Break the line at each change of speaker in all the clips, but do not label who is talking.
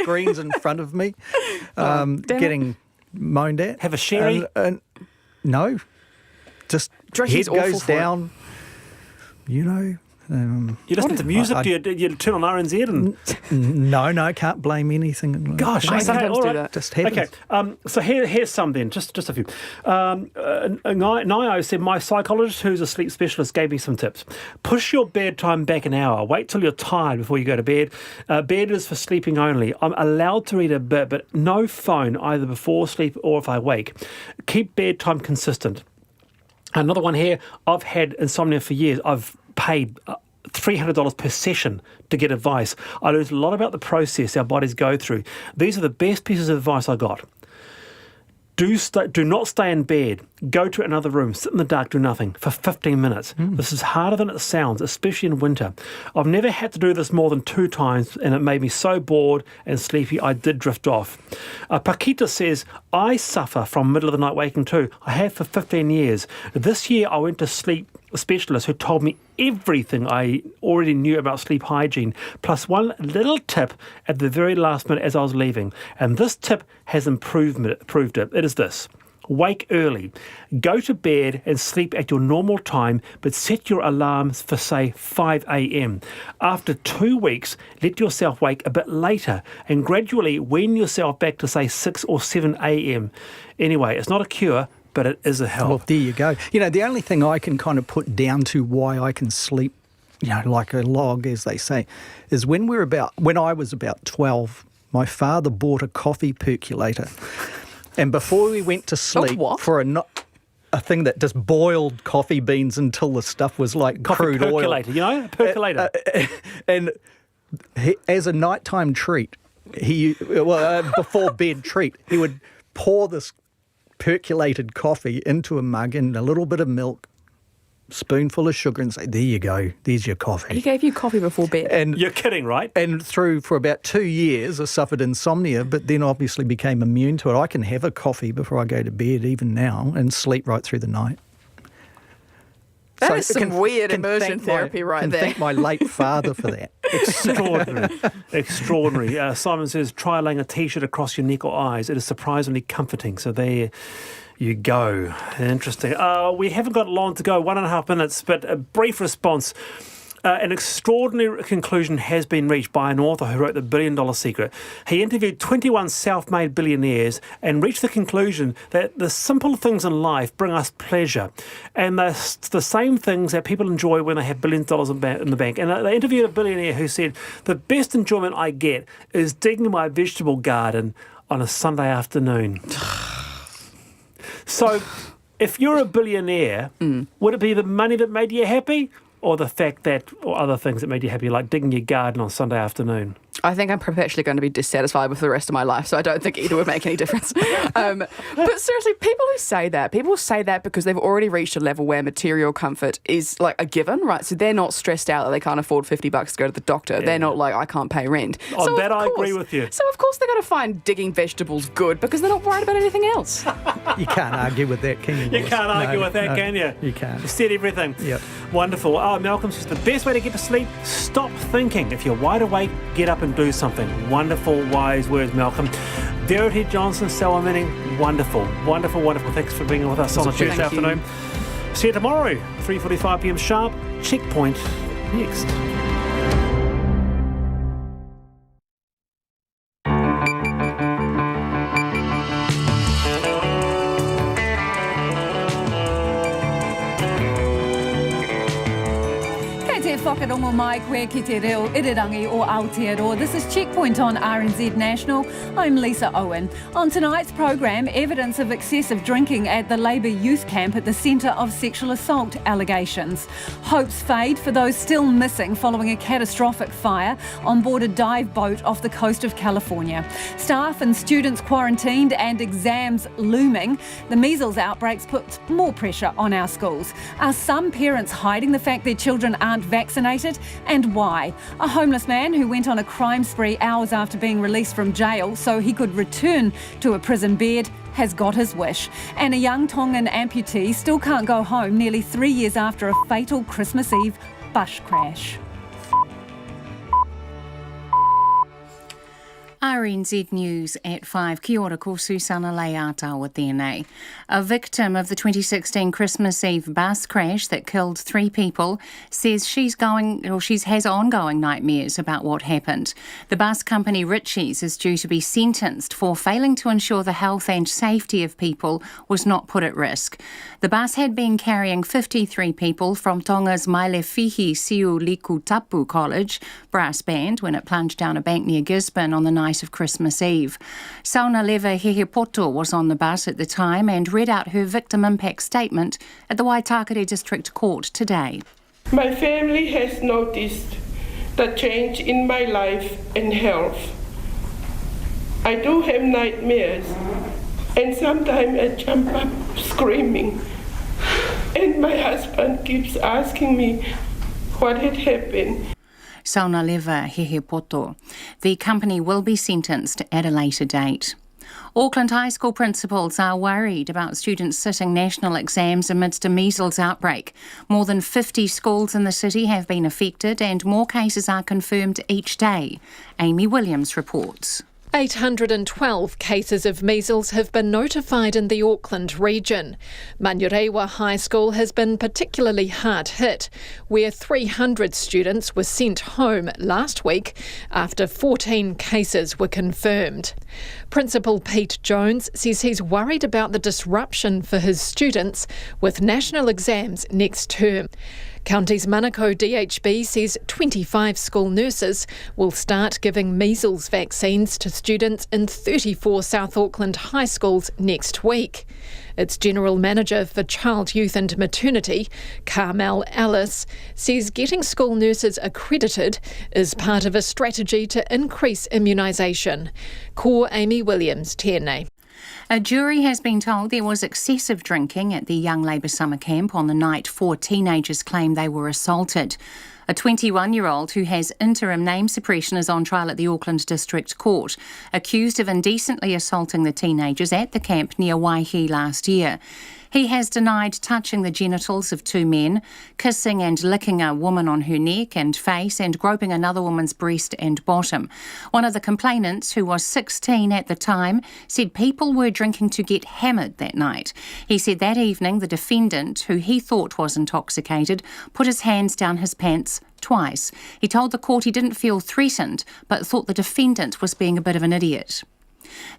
screens in front of me, getting moaned at.
Have a sherry?
No. Just head goes down,
You listen to music? Do you turn on RNZ?
No, can't blame anything.
Gosh,
I sometimes do that.
Just happens.
Okay, so here's some then, just a few. Nio said, my psychologist, who's a sleep specialist, gave me some tips. Push your bedtime back an hour. Wait till you're tired before you go to bed. Bed is for sleeping only. I'm allowed to read a bit, but no phone either before sleep or if I wake. Keep bedtime consistent. Another one here, I've had insomnia for years. I've paid $300 per session to get advice. I learned a lot about the process our bodies go through. These are the best pieces of advice I got. Do not stay in bed. Go to another room. Sit in the dark, do nothing for 15 minutes. This is harder than it sounds, especially in winter. I've never had to do this more than 2 times, and it made me so bored and sleepy I did drift off. Paquita says, I suffer from middle of the night waking too. I have for 15 years. This year I went to sleep specialist who told me everything I already knew about sleep hygiene, plus one little tip at the very last minute as I was leaving. And this tip has improved it. It is this. Wake early. Go to bed and sleep at your normal time, but set your alarms for, say, 5 a.m. After 2 weeks, let yourself wake a bit later and gradually wean yourself back to, say, 6 or 7 a.m. Anyway, it's not a cure, but it is a help.
Well, there you go. The only thing I can kind of put down to why I can sleep, like a log, as they say, is when I was about 12, my father bought a coffee percolator. And before we went to sleep for a thing that just boiled coffee beans until the stuff was like
coffee
crude
percolator,
oil.
Percolator.
And as a nighttime treat, before bed treat, he would pour this percolated coffee into a mug and a little bit of milk, spoonful of sugar, and say, there you go, there's your coffee.
He gave you coffee before bed.
And
you're kidding, right?
And for about 2 years, I suffered insomnia, but then obviously became immune to it. I can have a coffee before I go to bed, even now, and sleep right through the night.
That is some weird immersion therapy right there.
Thank my late father for that.
Extraordinary. Simon says, try laying a T-shirt across your neck or eyes. It is surprisingly comforting. So there you go. Interesting. We haven't got long to go, 1.5 minutes, but a brief response. An extraordinary conclusion has been reached by an author who wrote The $1 Billion Secret. He interviewed 21 self-made billionaires and reached the conclusion that the simple things in life bring us pleasure. And the same things that people enjoy when they have billions of dollars in the bank. And they interviewed a billionaire who said, the best enjoyment I get is digging my vegetable garden on a Sunday afternoon. So if you're a billionaire, would it be the money that made you happy? Or the fact that, or other things that made you happy, like digging your garden on Sunday afternoon?
I think I'm perpetually going to be dissatisfied with the rest of my life, so I don't think either would make any difference. But seriously, people say that because they've already reached a level where material comfort is like a given, right? So they're not stressed out that they can't afford $50 to go to the doctor. Yeah. They're not like, I can't pay rent.
On that I agree with you.
So of course they're going to find digging vegetables good because they're not worried about anything else.
You can't argue with that, can you?
You can't argue with that, can you?
You can't.
You said everything.
Yep.
Wonderful. Malcolm says the best way to get to sleep, stop thinking. If you're wide awake, get up and do something. Wonderful, wise words, Malcolm. Verity Johnson, Selma Manning, wonderful. Thanks for being with us on a Tuesday afternoon. See you tomorrow, 3:45 p.m. sharp. Checkpoint next.
Whakarongo mai koe ki te reo irirangi o Aotearoa. This is Checkpoint on RNZ National. I'm Lisa Owen. On tonight's program, evidence of excessive drinking at the Labour youth camp at the centre of sexual assault allegations. Hopes fade for those still missing following a catastrophic fire on board a dive boat off the coast of California. Staff and students quarantined and exams looming. The measles outbreaks put more pressure on our schools. Are some parents hiding the fact their children aren't vaccinated, and why? A homeless man who went on a crime spree hours after being released from jail so he could return to a prison bed has got his wish. And a young Tongan amputee still can't go home nearly 3 years after a fatal Christmas Eve bush crash.
RNZ News at 5. Kia ora, ko Susana Leata tēnei. A victim of the 2016 Christmas Eve bus crash that killed 3 people says she has ongoing nightmares about what happened. The bus company Ritchie's is due to be sentenced for failing to ensure the health and safety of people was not put at risk. The bus had been carrying 53 people from Tonga's Mailefihi Siu Liku Tapu College brass band when it plunged down a bank near Gisborne on the night of Christmas Eve. Sauna Leva Hehepoto was on the bus at the time and read out her victim impact statement at the Waitakere District Court today.
My family has noticed the change in my life and health. I do have nightmares, and sometimes I jump up screaming, and my husband keeps asking me what had happened.
Sauna Leva Hehepoto. The company will be sentenced at a later date. Auckland High School principals are worried about students sitting national exams amidst a measles outbreak. More than 50 schools in the city have been affected and more cases are confirmed each day. Amy Williams reports.
812 cases of measles have been notified in the Auckland region. Manurewa High School has been particularly hard hit, where 300 students were sent home last week after 14 cases were confirmed. Principal Pete Jones says he's worried about the disruption for his students with national exams next term. County's Manukau DHB says 25 school nurses will start giving measles vaccines to students in 34 South Auckland high schools next week. Its General Manager for Child, Youth and Maternity, Carmel Ellis, says getting school nurses accredited is part of a strategy to increase immunisation. Ko Amy Williams, tēnei.
A jury has been told there was excessive drinking at the Young Labour summer camp on the night 4 teenagers claim they were assaulted. A 21-year-old who has interim name suppression is on trial at the Auckland District Court, accused of indecently assaulting the teenagers at the camp near Waihi last year. He has denied touching the genitals of 2 men, kissing and licking a woman on her neck and face, and groping another woman's breast and bottom. One of the complainants, who was 16 at the time, said people were drinking to get hammered that night. He said that evening the defendant, who he thought was intoxicated, put his hands down his pants twice. He told the court he didn't feel threatened, but thought the defendant was being a bit of an idiot.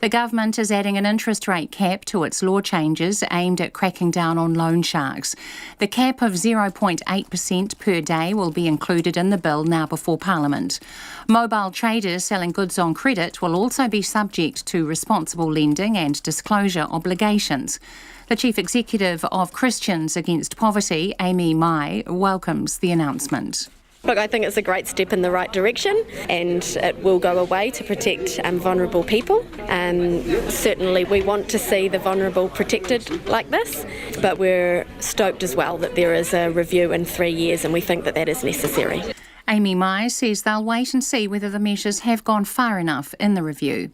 The government is adding an interest rate cap to its law changes aimed at cracking down on loan sharks. The cap of 0.8% per day will be included in the bill now before Parliament. Mobile traders selling goods on credit will also be subject to responsible lending and disclosure obligations. The Chief Executive of Christians Against Poverty, Amy Mai, welcomes the announcement.
Look, I think it's a great step in the right direction, and it will go a way to protect vulnerable people. Certainly we want to see the vulnerable protected like this, but we're stoked as well that there is a review in 3 years, and we think that that is necessary.
Amy Mai says they'll wait and see whether the measures have gone far enough in the review.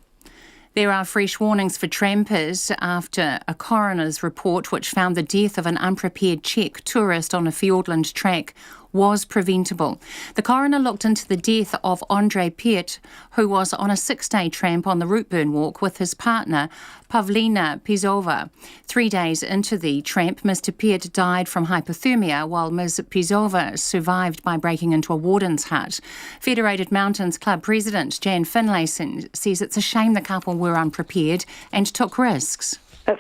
There are fresh warnings for trampers after a coroner's report which found the death of an unprepared Czech tourist on a Fiordland track was preventable. The coroner looked into the death of Andrei Piet, who was on a 6-day tramp on the Routeburn Walk with his partner, Pavlina Pizova. 3 days into the tramp, Mr. Piet died from hypothermia, while Ms. Pizova survived by breaking into a warden's hut. Federated Mountains Club President Jan Finlayson says it's a shame the couple were unprepared and took risks.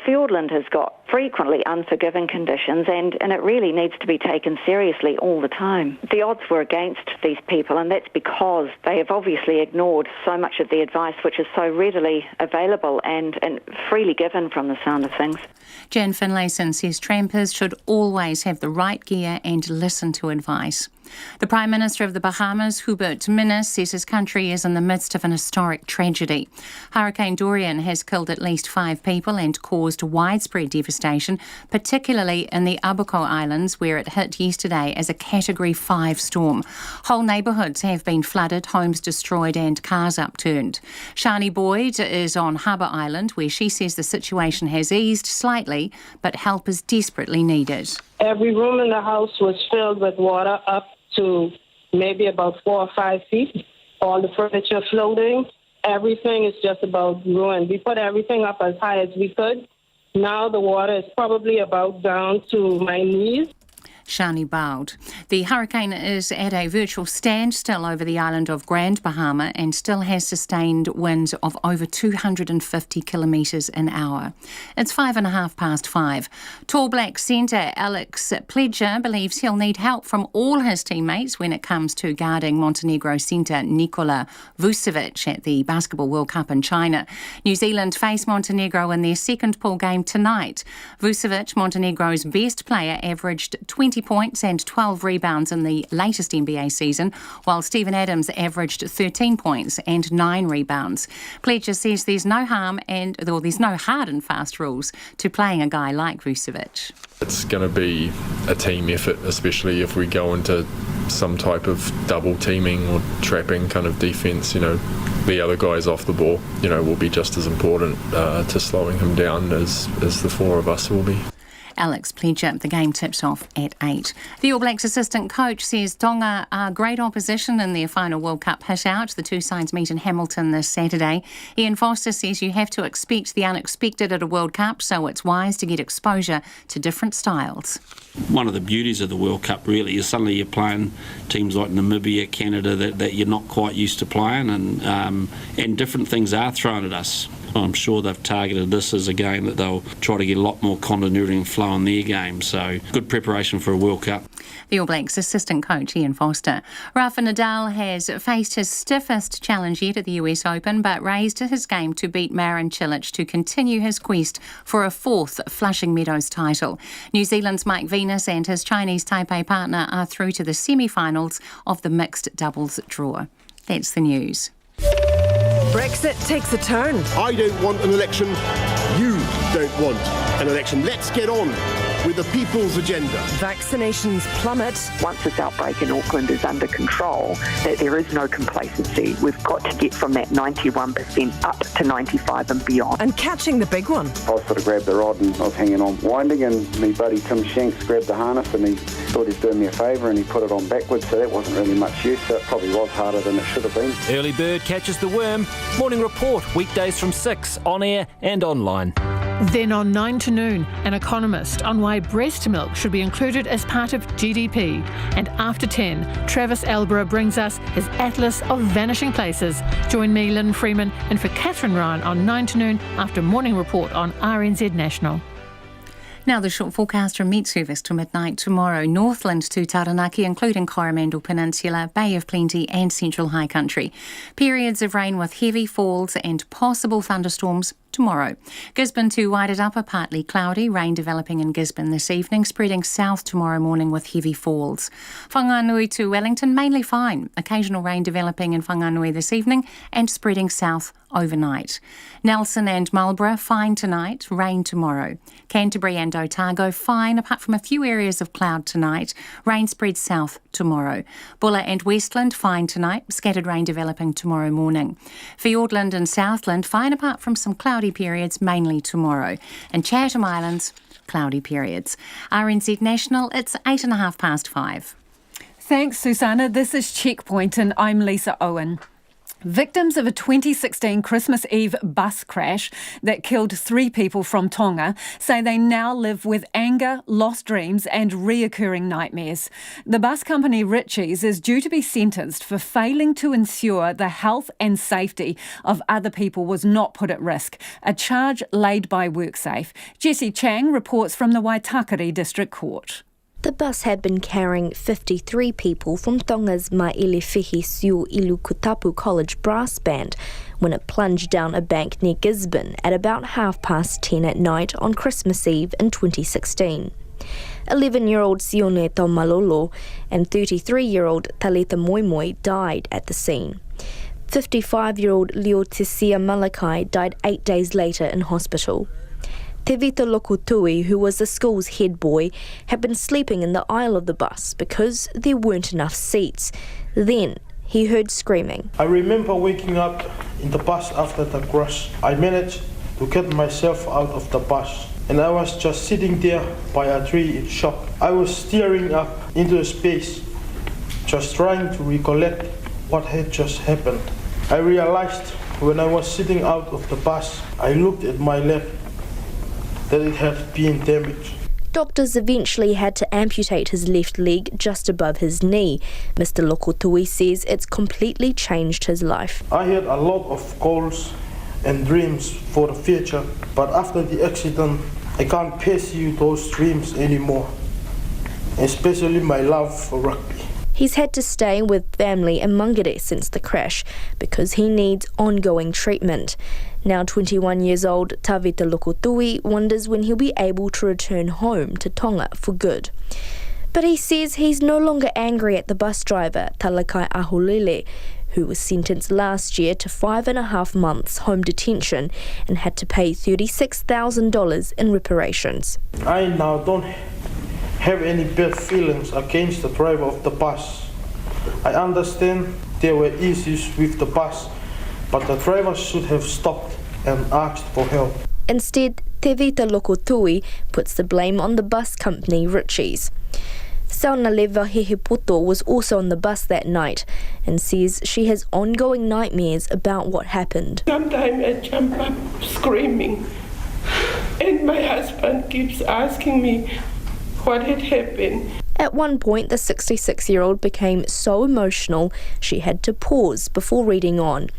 Fiordland has got frequently unforgiving conditions, and it really needs to be taken seriously all the time. The odds were against these people, and that's because they have obviously ignored so much of the advice which is so readily available and freely given from the sound of things.
Jan Finlayson says trampers should always have the right gear and listen to advice. The Prime Minister of the Bahamas, Hubert Minnis, says his country is in the midst of an historic tragedy. Hurricane Durian has killed at least 5 people and caused widespread devastation, particularly in the Abaco Islands, where it hit yesterday as a Category 5 storm. Whole neighbourhoods have been flooded, homes destroyed and cars upturned. Shani Boyd is on Harbour Island, where she says the situation has eased slightly, but help is desperately needed.
Every room in the house was filled with water up to maybe about 4 or 5 feet. All the furniture floating. everything is just about ruined. We put everything up as high as we could. Now the water is probably about down to my knees.
Shani Bald. The hurricane is at a virtual standstill over the island of Grand Bahama and still has sustained winds of over 250 kilometres an hour. It's 5:05. Tall Black centre Alex Pledger believes he'll need help from all his teammates when it comes to guarding Montenegro centre Nikola Vucevic at the Basketball World Cup in China. New Zealand face Montenegro in their second pool game tonight. Vucevic, Montenegro's best player, averaged 20 points and 12 rebounds in the latest NBA season, while Stephen Adams averaged 13 points and 9 rebounds. Pledger says there's no hard and fast rules to playing a guy like Vucevic.
It's going to be a team effort, especially if we go into some type of double teaming or trapping kind of defence. The other guys off the ball, will be just as important to slowing him down as the four of us will be.
Alex Pledger. The game tips off at 8. The All Blacks assistant coach says Tonga are great opposition in their final World Cup hit-out. The two sides meet in Hamilton this Saturday. Ian Foster says you have to expect the unexpected at a World Cup, so it's wise to get exposure to different styles.
One of the beauties of the World Cup really is suddenly you're playing teams like Namibia, Canada that you're not quite used to playing, and different things are thrown at us. I'm sure they've targeted this as a game that they'll try to get a lot more continuity and flow in their game, so good preparation for a World Cup.
The All Blacks assistant coach Ian Foster. Rafa Nadal has faced his stiffest challenge yet at the US Open, but raised his game to beat Marin Cilic to continue his quest for a fourth Flushing Meadows title. New Zealand's Mike Venus and his Chinese Taipei partner are through to the semi-finals of the mixed doubles draw. That's the news.
Brexit takes a turn.
I don't want an election. You don't want an election. Let's get on with the people's agenda.
Vaccinations plummet.
Once this outbreak in Auckland is under control, that there is no complacency. We've got to get from that 91% up to 95 and beyond.
And catching the big one.
I sort of grabbed the rod and I was hanging on winding, and my buddy Tim Shanks grabbed the harness and he thought he's doing me a favour and he put it on backwards, so that wasn't really much use. So it probably was harder than it should have been.
Early bird catches the worm. Morning Report, weekdays from 6, on air and online.
Then on 9 to noon, an economist on why breast milk should be included as part of GDP. And after 10, Travis Elborough brings us his Atlas of Vanishing Places. Join me, Lynn Freeman, and for Catherine Ryan on 9 to noon after Morning Report on RNZ National.
Now the short forecast from Met Service to midnight tomorrow. Northland to Taranaki, including Coromandel Peninsula, Bay of Plenty and Central High Country. Periods of rain with heavy falls and possible thunderstorms tomorrow. Gisborne to Wairarapa, partly cloudy, rain developing in Gisborne this evening, spreading south tomorrow morning with heavy falls. Whanganui to Wellington, mainly fine. Occasional rain developing in Whanganui this evening and spreading south overnight. Nelson and Marlborough, fine tonight, rain tomorrow. Canterbury and Otago, fine, apart from a few areas of cloud tonight. Rain spreads south tomorrow. Bulla and Westland, fine tonight, scattered rain developing tomorrow morning. Fiordland and Southland, fine apart from some cloudy periods, mainly tomorrow. And Chatham Islands, cloudy periods. RNZ National, it's 5:08.
Thanks, Susanna. This is Checkpoint and I'm Lisa Owen. Victims of a 2016 Christmas Eve bus crash that killed 3 people from Tonga say they now live with anger, lost dreams and reoccurring nightmares. The bus company Ritchie's is due to be sentenced for failing to ensure the health and safety of other people was not put at risk, a charge laid by WorkSafe. Jessie Chang reports from the Waitakere District Court.
The bus had been carrying 53 people from Tonga's Maelewhihi Siu Ilukutapu College brass band when it plunged down a bank near Gisborne at about 10:30 at night on Christmas Eve in 2016. 11-year-old Sione Tomalolo and 33-year-old Talita Moimoi died at the scene. 55-year-old Leotesia Malakai died 8 days later in hospital. Tevita Lokutui, who was the school's head boy, had been sleeping in the aisle of the bus because there weren't enough seats. Then he heard screaming.
I remember waking up in the bus after the crash. I managed to get myself out of the bus, and I was just sitting there by a tree in shock. I was staring up into space, just trying to recollect what had just happened. I realized When I was sitting out of the bus, I looked at my leg, that it had been damaged.
Doctors eventually had to amputate his left leg just above his knee. Mr. Lokotui says it's completely changed his life.
I had a lot of goals and dreams for the future, but after the accident, I can't pursue those dreams anymore, especially my love for rugby.
He's had to stay with family in Mangere since the crash because he needs ongoing treatment. Now 21 years old, Tavita Lokotui wonders when he'll be able to return home to Tonga for good. But he says he's no longer angry at the bus driver, Talakai Ahulele, who was sentenced last year to 5.5 months home detention and had to pay $36,000 in reparations.
I now don't have any bad feelings against the driver of the bus. I understand there were issues with the bus, but the driver should have stopped and asked for help.
Instead, Tevita Lokotui puts the blame on the bus company Ritchie's. Saunaleva Hehepoto was also on the bus that night and says she has ongoing nightmares about what happened.
Sometimes I jump up screaming, and my husband keeps asking me what had happened.
At one point, the 66-year-old became so emotional she had to pause before reading on.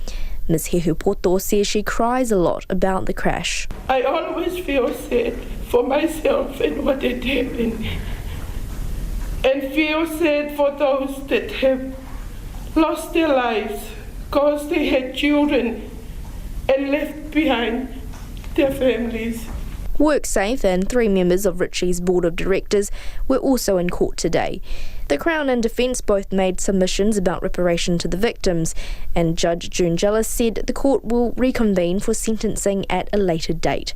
Ms. Hehepoto says she cries a lot about the crash.
I always feel sad for myself and what had happened, and feel sad for those that have lost their lives because they had children and left behind their families.
WorkSafe and 3 members of Ritchie's board of directors were also in court today. The Crown and Defence both made submissions about reparation to the victims, and Judge June Jellis said the court will reconvene for sentencing at a later date.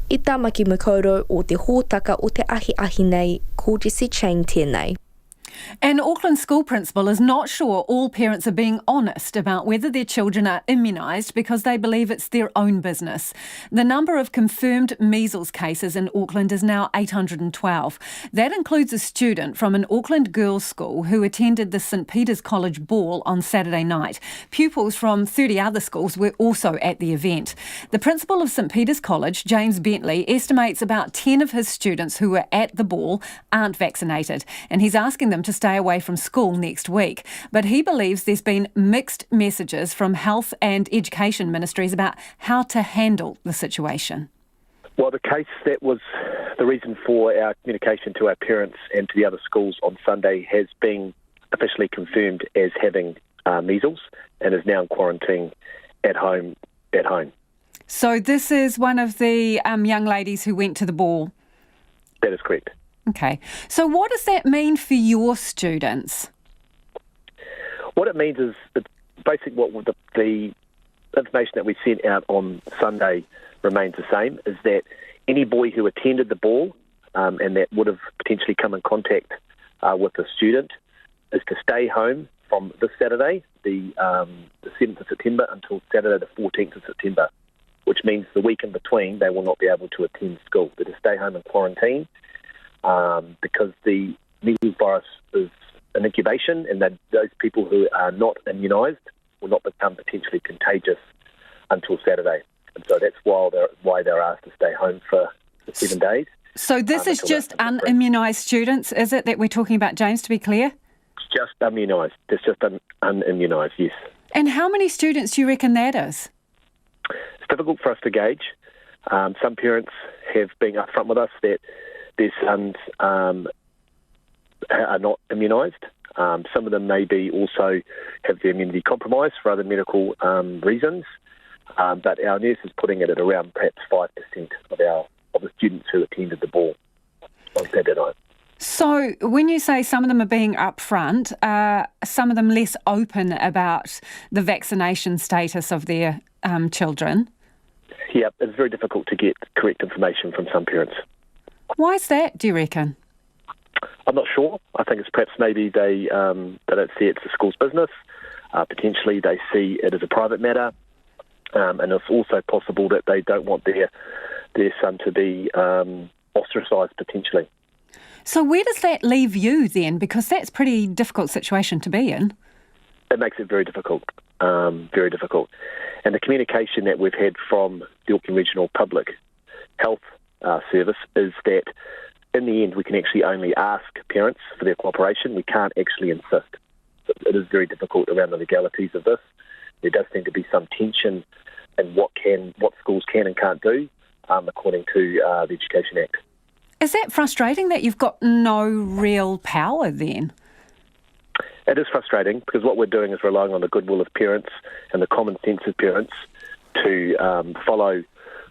I Tamaki Makaurau o te hōtaka o te ahi nei, ko Jesse Chain tēnei.
An Auckland school principal is not sure all parents are being honest about whether their children are immunised because they believe it's their own business. The number of confirmed measles cases in Auckland is now 812. That includes a student from an Auckland girls' school who attended the St Peter's College ball on Saturday night. Pupils from 30 other schools were also at the event. The principal of St Peter's College, James Bentley, estimates about 10 of his students who were at the ball aren't vaccinated, and he's asking them to stay away from school next week. But he believes there's been mixed messages from health and education ministries about how to handle the situation.
Well, the case that was the reason for our communication to our parents and to the other schools on Sunday has been officially confirmed as having measles and is now in quarantine at home.
So this is one of the young ladies who went to the ball?
That is correct.
Okay. So what does that mean for your students?
What it means is that basically what the information that we sent out on Sunday remains the same, is that any boy who attended the ball and that would have potentially come in contact with the student is to stay home from this Saturday, the 7th of September, until Saturday the 14th of September, which means the week in between they will not be able to attend school. They're to stay home in quarantine. Because the measles virus is an incubation and that those people who are not immunised will not become potentially contagious until Saturday. And so that's why they're asked to stay home for 7 days.
So this is just unimmunised students, is it, that we're talking about, James, to be clear?
It's just immunised. It's just unimmunised, yes.
And how many students do you reckon that is?
It's difficult for us to gauge. Some parents have been upfront with us that their sons are not immunised. Some of them may be also have their immunity compromised for other medical reasons. But our nurse is putting it at around perhaps 5% of the students who attended the ball on Saturday night.
So when you say some of them are being upfront, some of them less open about the vaccination status of their children?
Yeah, it's very difficult to get correct information from some parents.
Why is that, do you reckon?
I'm not sure. I think it's perhaps maybe they don't see it's the school's business. Potentially they see it as a private matter. And it's also possible that they don't want their son to be ostracised potentially.
So where does that leave you then? Because that's a pretty difficult situation to be in.
it makes it very difficult, very difficult. And the communication that we've had from the Auckland Regional Public Health Service is that in the end we can actually only ask parents for their cooperation. We can't actually insist. It is very difficult around the legalities of this. There does seem to be some tension in what schools can and can't do according to the Education Act.
Is that frustrating that you've got no real power then?
It is frustrating because what we're doing is relying on the goodwill of parents and the common sense of parents to follow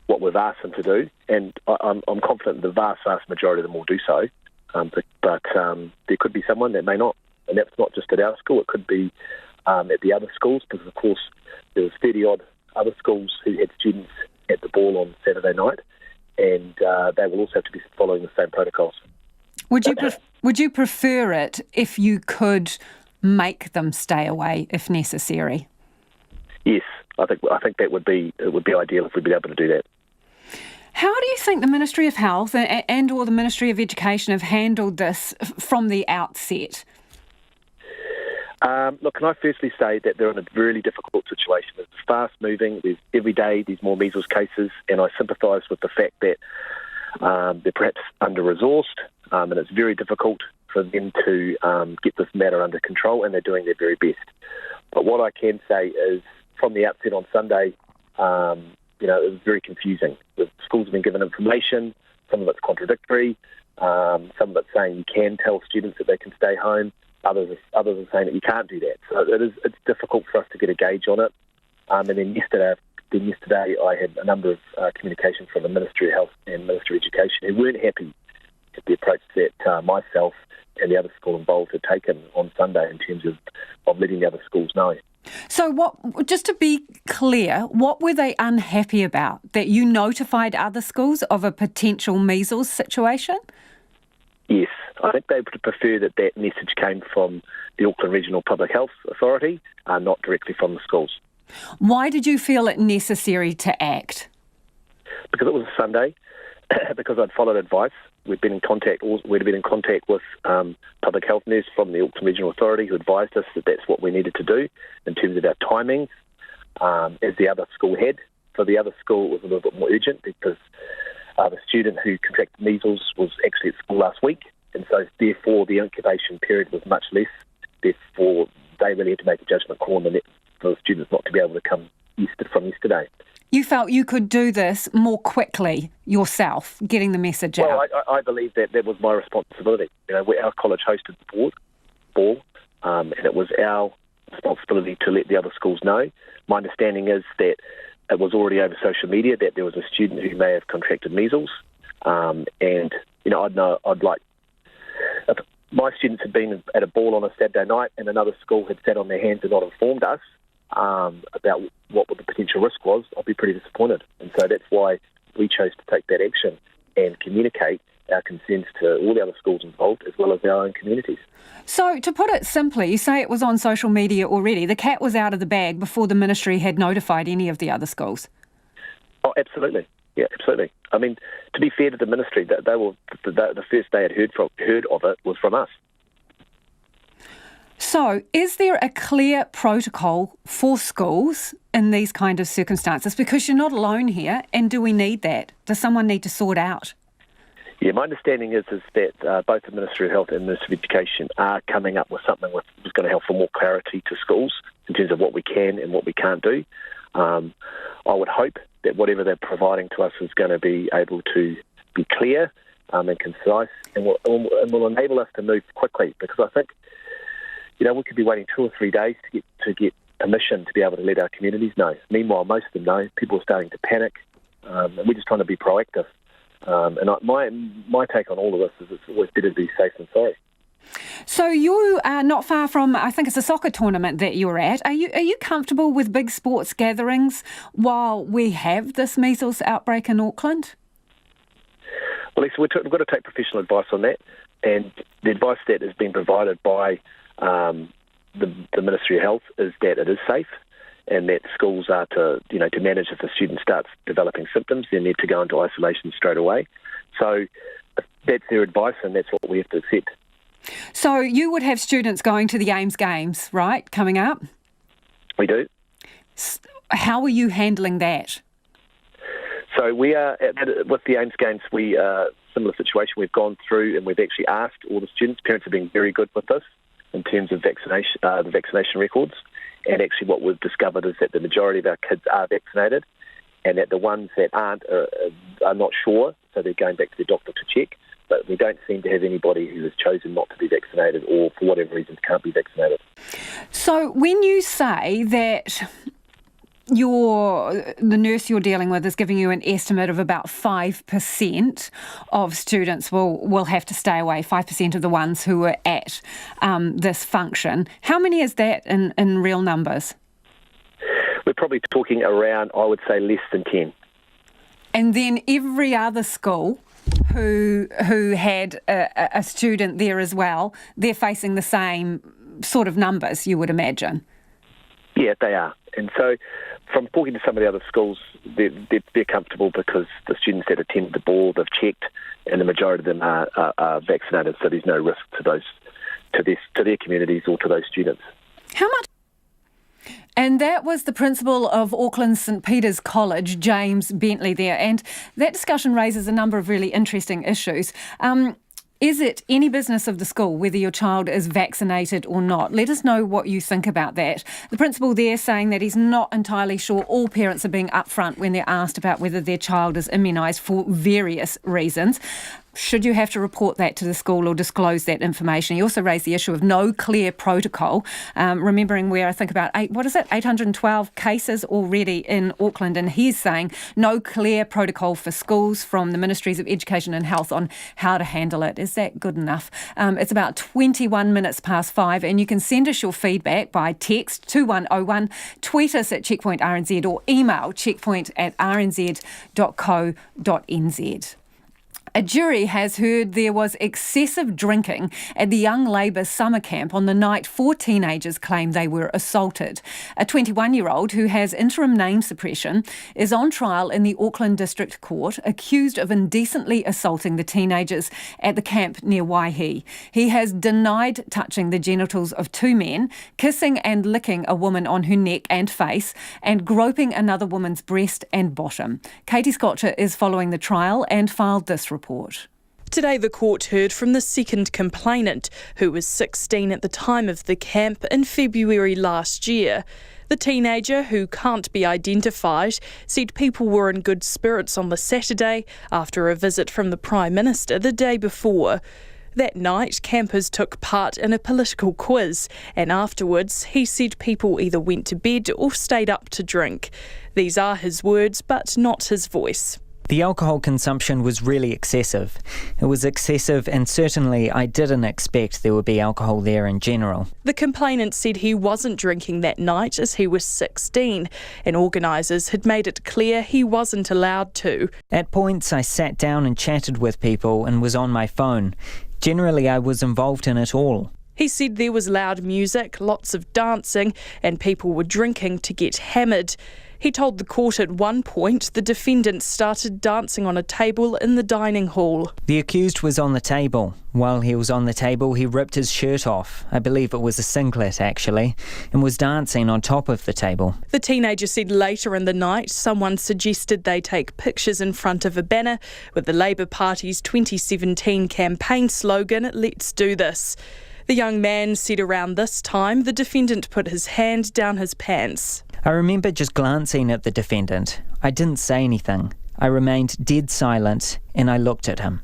what we've asked them to do, and I'm confident the vast majority of them will do so, but there could be someone that may not, and that's not just at our school, it could be at the other schools, because of course there was 30-odd other schools who had students at the ball on Saturday night, and they will also have to be following the same protocols.
Would you prefer it if you could make them stay away if necessary?
Yes, I think that would be ideal if we'd be able to do that.
How do you think the Ministry of Health and or the Ministry of Education have handled this from the outset?
Look, can I firstly say that they're in a really difficult situation. It's fast moving. Every day there's more measles cases, and I sympathise with the fact that they're perhaps under-resourced, and it's very difficult for them to get this matter under control, and they're doing their very best. But what I can say is, from the outset on Sunday, it was very confusing. The schools have been given information, some of it's contradictory, some of it's saying you can tell students that they can stay home, others are saying that you can't do that. So it's difficult for us to get a gauge on it. And then yesterday I had a number of communications from the Ministry of Health and Ministry of Education who weren't happy with the approach that myself and the other school involved had taken on Sunday in terms of letting the other schools know.
So just to be clear, what were they unhappy about? That you notified other schools of a potential measles situation?
Yes, I think they would prefer that message came from the Auckland Regional Public Health Authority, not directly from the schools.
Why did you feel it necessary to act?
Because it was a Sunday, because I'd followed advice. We'd been in contact with public health nurse from the Auckland Regional Authority who advised us that that's what we needed to do in terms of our timings, as the other school had. For the other school, it was a little bit more urgent because the student who contracted measles was actually at school last week, and so therefore the incubation period was much less. Therefore, they really had to make a judgment call on for the students not to be able to come from yesterday.
You felt you could do this more quickly yourself, getting the message out?
Well, I believe that was my responsibility. Our college hosted the ball, and it was our responsibility to let the other schools know. My understanding is that it was already over social media that there was a student who may have contracted measles, and I'd like if my students had been at a ball on a Saturday night and another school had sat on their hands and not informed us about what the potential risk was, I'd be pretty disappointed. And so that's why we chose to take that action and communicate our concerns to all the other schools involved as well as our own communities.
So to put it simply, you say it was on social media already. The cat was out of the bag before the ministry had notified any of the other schools.
Oh, absolutely. Yeah, absolutely. I mean, to be fair to the ministry, that they were the first they had heard of it was from us.
So, is there a clear protocol for schools in these kind of circumstances? Because you're not alone here, and do we need that? Does someone need to sort out?
Yeah, my understanding is that both the Ministry of Health and the Ministry of Education are coming up with something that's going to help for more clarity to schools in terms of what we can and what we can't do. I would hope that whatever they're providing to us is going to be able to be clear and concise and will enable us to move quickly, because I think we could be waiting 2 or 3 days to get permission to be able to let our communities know. Meanwhile, most of them know. People are starting to panic, and we're just trying to be proactive. And my take on all of this is it's always better to be safe than sorry.
So you are not far from, I think it's a soccer tournament that you're at. Are you comfortable with big sports gatherings while we have this measles outbreak in Auckland?
Well, Lisa, we've got to take professional advice on that, and the advice that has been provided by the Ministry of Health is that it is safe, and that schools are to manage if a student starts developing symptoms, they need to go into isolation straight away. So that's their advice, and that's what we have to accept.
So you would have students going to the Ames Games, right, coming up?
We do.
How are you handling that?
So we are, with the Ames Games, similar situation. We've gone through and we've actually asked all the students. Parents have been very good with this in terms of vaccination, the vaccination records. And actually what we've discovered is that the majority of our kids are vaccinated, and that the ones that aren't are not sure, so they're going back to their doctor to check. But we don't seem to have anybody who has chosen not to be vaccinated or for whatever reasons can't be vaccinated.
So when you say that the nurse you're dealing with is giving you an estimate of about 5% of students will have to stay away, 5% of the ones who are at this function. How many is that in real numbers?
We're probably talking around, I would say, less than 10.
And then every other school who had a student there as well, they're facing the same sort of numbers, you would imagine.
Yeah, they are. And so from talking to some of the other schools, they're comfortable because the students that attend the ball, they've checked, and the majority of them are vaccinated, so there's no risk to their communities or to those students.
How much? And that was the principal of Auckland St Peter's College, James Bentley there, and that discussion raises a number of really interesting issues. Is it any business of the school whether your child is vaccinated or not? Let us know what you think about that. The principal there saying that he's not entirely sure all parents are being upfront when they're asked about whether their child is immunised for various reasons. Should you have to report that to the school or disclose that information? He also raised the issue of no clear protocol, remembering where I think about 812 cases already in Auckland, and he's saying no clear protocol for schools from the Ministries of Education and Health on how to handle it. Is that good enough? It's about 21 minutes past 5, and you can send us your feedback by text 2101, tweet us at Checkpoint RNZ, or email checkpoint@rnz.co.nz. A jury has heard there was excessive drinking at the Young Labour summer camp on the night 4 teenagers claimed they were assaulted. A 21-year-old who has interim name suppression is on trial in the Auckland District Court, accused of indecently assaulting the teenagers at the camp near Waihi. He has denied touching the genitals of 2 men, kissing and licking a woman on her neck and face, and groping another woman's breast and bottom. Katie Scotcher is following the trial and filed this report.
Today the court heard from the second complainant, who was 16 at the time of the camp in February last year. The teenager, who can't be identified, said people were in good spirits on the Saturday after a visit from the Prime Minister the day before. That night, campers took part in a political quiz, and afterwards he said people either went to bed or stayed up to drink. These are his words, but not his voice.
The alcohol consumption was really excessive. It was excessive, and certainly I didn't expect there would be alcohol there in general.
The complainant said he wasn't drinking that night as he was 16, and organisers had made it clear he wasn't allowed to.
At points I sat down and chatted with people and was on my phone. Generally I was involved in it all.
He said there was loud music, lots of dancing, and people were drinking to get hammered. He told the court at one point the defendant started dancing on a table in the dining hall.
The accused was on the table. While he was on the table, he ripped his shirt off. I believe it was a singlet, actually, and was dancing on top of the table.
The teenager said later in the night someone suggested they take pictures in front of a banner with the Labour Party's 2017 campaign slogan, "Let's do this." The young man said around this time the defendant put his hand down his pants.
I remember just glancing at the defendant. I didn't say anything. I remained dead silent and I looked at him.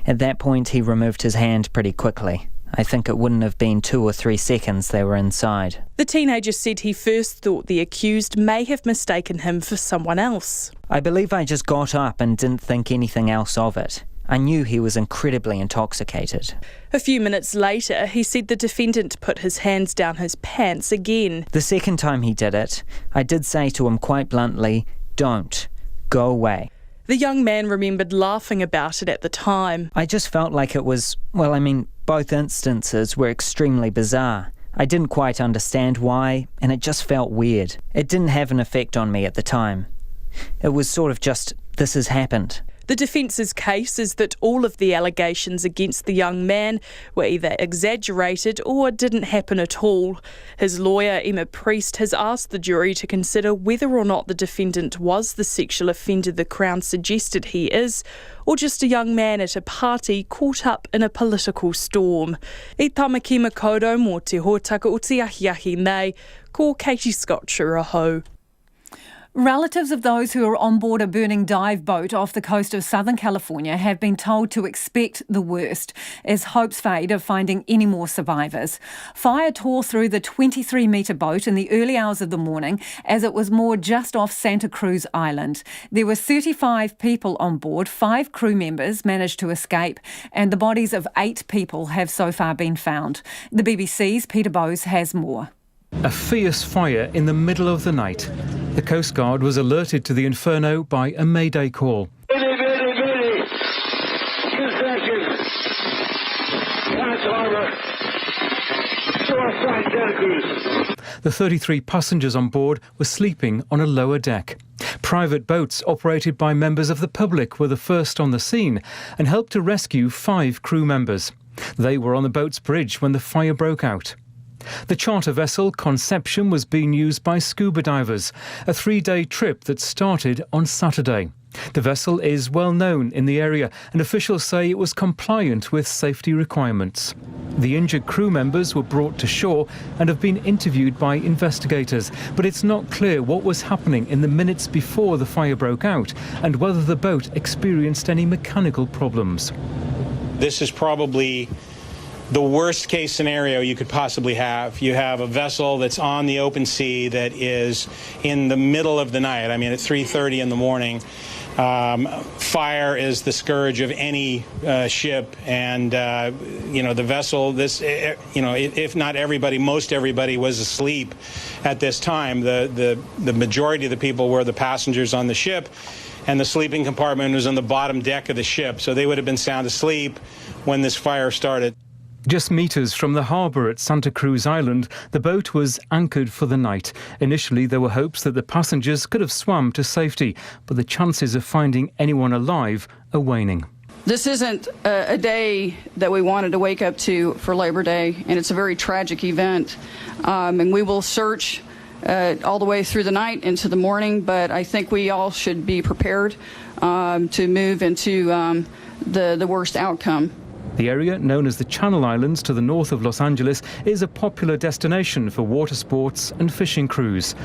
At that point he removed his hand pretty quickly. I think it wouldn't have been 2 or 3 seconds they were inside.
The teenager said he first thought the accused may have mistaken him for someone else.
I believe I just got up and didn't think anything else of it. I knew he was incredibly intoxicated.
A few minutes later, he said the defendant put his hands down his pants again.
The second time he did it, I did say to him quite bluntly, "Don't. Go away."
The young man remembered laughing about it at the time.
I just felt like it was, both instances were extremely bizarre. I didn't quite understand why, and it just felt weird. It didn't have an effect on me at the time. It was sort of just, this has happened.
The defence's case is that all of the allegations against the young man were either exaggerated or didn't happen at all. His lawyer, Emma Priest, has asked the jury to consider whether or not the defendant was the sexual offender the Crown suggested he is, or just a young man at a party caught up in a political storm. I tamaki makoto mō te hōtaka o te ahiahi nei, ko Katie Scott Churaho.
Relatives of those who are on board a burning dive boat off the coast of Southern California have been told to expect the worst as hopes fade of finding any more survivors. Fire tore through the 23-metre boat in the early hours of the morning as it was moored just off Santa Cruz Island. There were 35 people on board, 5 crew members managed to escape, and the bodies of 8 people have so far been found. The BBC's Peter Bowes has more.
A fierce fire in the middle of the night. The Coast Guard was alerted to the inferno by a mayday call.
Very, 2 seconds. That's harbor. Suicide Santa Cruz.
The 33 passengers on board were sleeping on a lower deck. Private boats operated by members of the public were the first on the scene and helped to rescue 5 crew members. They were on the boat's bridge when the fire broke out. The charter vessel Conception was being used by scuba divers, a 3-day trip that started on Saturday. The vessel is well known in the area and officials say it was compliant with safety requirements. The injured crew members were brought to shore and have been interviewed by investigators, but it's not clear what was happening in the minutes before the fire broke out and whether the boat experienced any mechanical problems.
This is probably the worst case scenario you could possibly have. You have a vessel that's on the open sea that is in the middle of the night. I mean, at 3:30 in the morning. Fire is the scourge of any ship, and the vessel. If not everybody, most everybody was asleep at this time. The majority of the people were the passengers on the ship, and the sleeping compartment was on the bottom deck of the ship, so they would have been sound asleep when this fire started.
Just metres from the harbour at Santa Cruz Island, the boat was anchored for the night. Initially, there were hopes that the passengers could have swum to safety, but the chances of finding anyone alive are waning.
This isn't a day that we wanted to wake up to for Labor Day, and it's a very tragic event. And we will search all the way through the night into the morning, but I think we all should be prepared to move into the worst outcome.
The area, known as the Channel Islands to the north of Los Angeles, is a popular destination for water sports and fishing crews.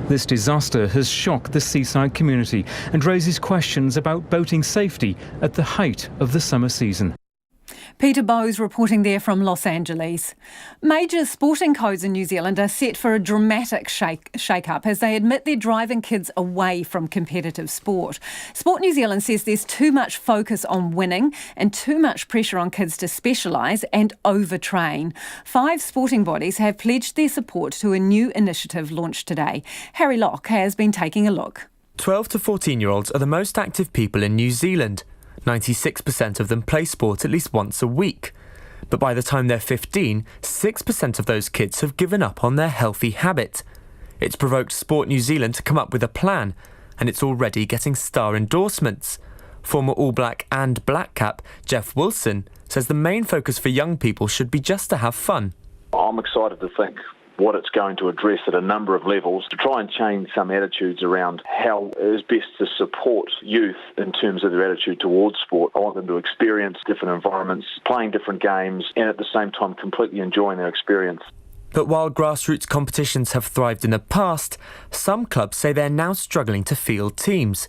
This disaster has shocked the seaside community and raises questions about boating safety at the height of the summer season.
Peter Bowes reporting there from Los Angeles. Major sporting codes in New Zealand are set for a dramatic shake-up as they admit they're driving kids away from competitive sport. Sport New Zealand says there's too much focus on winning and too much pressure on kids to specialise and overtrain. 5 sporting bodies have pledged their support to a new initiative launched today. Harry Locke has been taking a look.
12 to 14-year-olds are the most active people in New Zealand. 96% of them play sport at least once a week. But by the time they're 15, 6% of those kids have given up on their healthy habit. It's provoked Sport New Zealand to come up with a plan, and it's already getting star endorsements. Former All Black and Black Cap Jeff Wilson says the main focus for young people should be just to have fun.
I'm excited to think what it's going to address at a number of levels to try and change some attitudes around how it is best to support youth in terms of their attitude towards sport. I want them to experience different environments, playing different games, and at the same time completely enjoying their experience.
But while grassroots competitions have thrived in the past, some clubs say they're now struggling to field teams.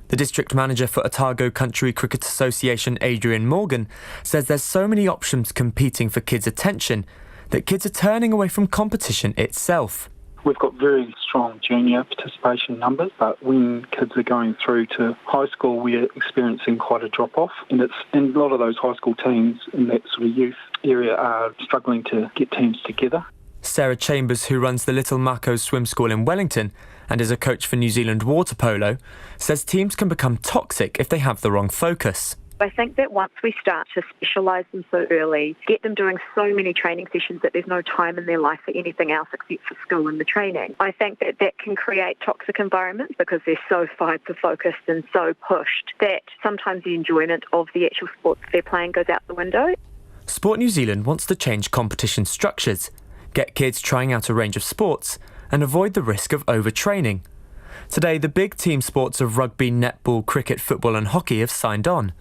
The district manager for Otago Country Cricket Association, Adrian Morgan, says there's so many options competing for kids' attention that kids are turning away from competition itself.
We've got very strong junior participation numbers, but when kids are going through to high school, we're experiencing quite a drop-off. And a lot of those high school teams in that sort of youth area are struggling to get teams together.
Sarah Chambers, who runs the Little Mako Swim School in Wellington and is a coach for New Zealand water polo, says teams can become toxic if they have the wrong focus.
I think that once we start to specialise them so early, get them doing so many training sessions that there's no time in their life for anything else except for school and the training, I think that that can create toxic environments because they're so hyper-focused and so pushed that sometimes the enjoyment of the actual sports they're playing goes out the window.
Sport New Zealand wants to change competition structures, get kids trying out a range of sports, and avoid the risk of overtraining. Today, the big team sports of rugby, netball, cricket, football and hockey have signed on.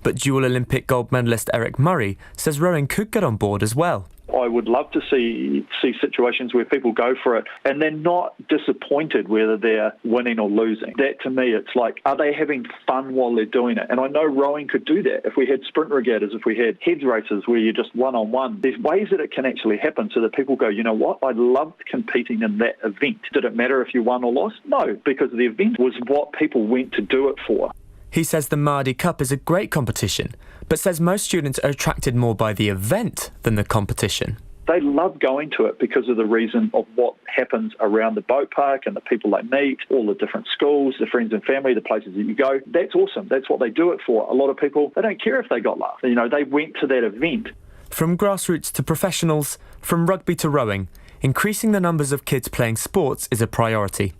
But dual Olympic gold medalist Eric Murray says rowing could get on board as well.
I would love to see situations where people go for it and they're not disappointed whether they're winning or losing. That to me, it's like, are they having fun while they're doing it? And I know rowing could do that. If we had sprint regattas, if we had heads races where you're just one-on-one, there's ways that it can actually happen so that people go, you know what, I loved competing in that event. Did it matter if you won or lost? No, because the event was what people went to do it for.
He says the Māori Cup is a great competition, but says most students are attracted more by the event than the competition.
They love going to it because of the reason of what happens around the boat park and the people they meet, all the different schools, the friends and family, the places that you go. That's awesome. That's what they do it for. A lot of people, they don't care if they got laughed. You know, they went to that event.
From grassroots to professionals, from rugby to rowing, increasing the numbers of kids playing sports is a priority.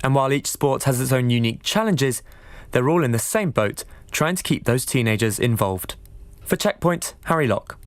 And while each sport has its own unique challenges, they're all in the same boat, trying to keep those teenagers involved. For Checkpoint, Harry Locke.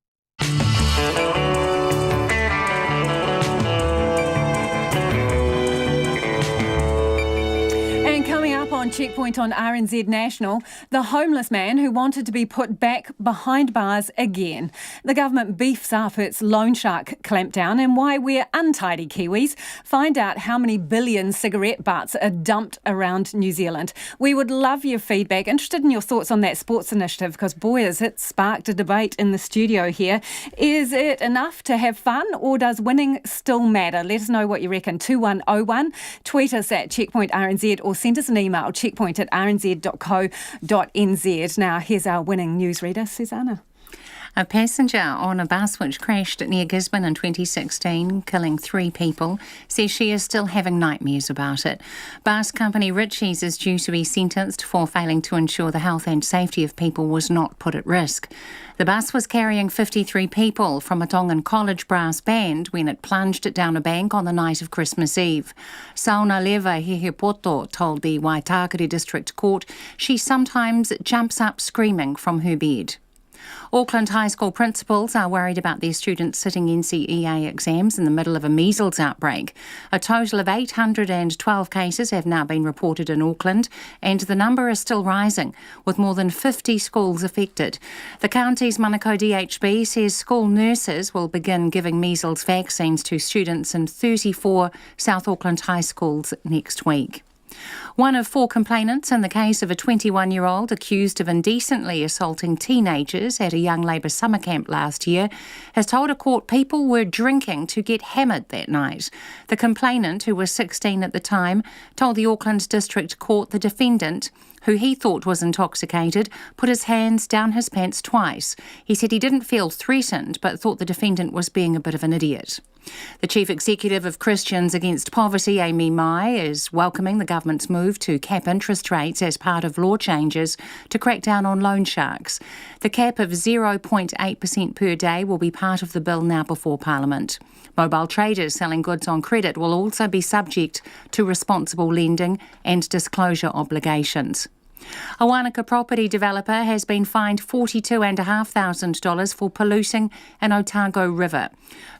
On Checkpoint on RNZ National, the homeless man who wanted to be put back behind bars again. The government beefs up its loan shark clampdown and why we're untidy Kiwis. Find out how many billion cigarette butts are dumped around New Zealand. We would love your feedback. Interested in your thoughts on that sports initiative because, boy, has it sparked a debate in the studio here. Is it enough to have fun or does winning still matter? Let us know what you reckon. 2101. Tweet us at Checkpoint RNZ or send us an email, checkpoint@rnz.co.nz. Now, here's our winning newsreader, Susanna.
A passenger on a bus which crashed near Gisborne in 2016, killing 3 people, says she is still having nightmares about it. Bus company Ritchie's is due to be sentenced for failing to ensure the health and safety of people was not put at risk. The bus was carrying 53 people from a Tongan college brass band when it plunged down a bank on the night of Christmas Eve. Sauna Leva Hehepoto told the Waitakere District Court she sometimes jumps up screaming from her bed. Auckland high school principals are worried about their students sitting NCEA exams in the middle of a measles outbreak. A total of 812 cases have now been reported in Auckland, and the number is still rising, with more than 50 schools affected. The county's Manukau DHB says school nurses will begin giving measles vaccines to students in 34 South Auckland high schools next week. One of 4 complainants in the case of a 21-year-old accused of indecently assaulting teenagers at a young Labour summer camp last year has told a court people were drinking to get hammered that night. The complainant, who was 16 at the time, told the Auckland District Court the defendant, who he thought was intoxicated, put his hands down his pants twice. He said he didn't feel threatened but thought the defendant was being a bit of an idiot. The Chief Executive of Christians Against Poverty, Amy Mai, is welcoming the government's move to cap interest rates as part of law changes to crack down on loan sharks. The cap of 0.8% per day will be part of the bill now before Parliament. Mobile traders selling goods on credit will also be subject to responsible lending and disclosure obligations. A Wanaka property developer has been fined $42,500 for polluting an Otago river.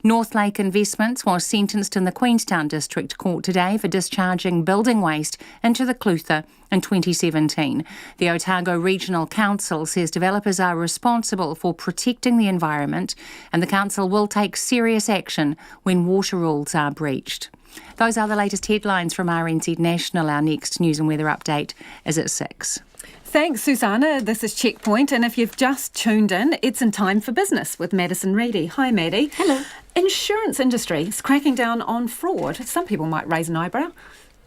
North Lake Investments was sentenced in the Queenstown District Court today for discharging building waste into the Clutha in 2017. The Otago Regional Council says developers are responsible for protecting the environment and the council will take serious action when water rules are breached. Those are the latest headlines from RNZ National. Our next news and weather update is at 6.
Thanks, Susanna. This is Checkpoint, and if you've just tuned in, it's in time for business with Madison Reedy. Hi, Maddie.
Hello.
Insurance industry is cracking down on fraud. Some people might raise an eyebrow.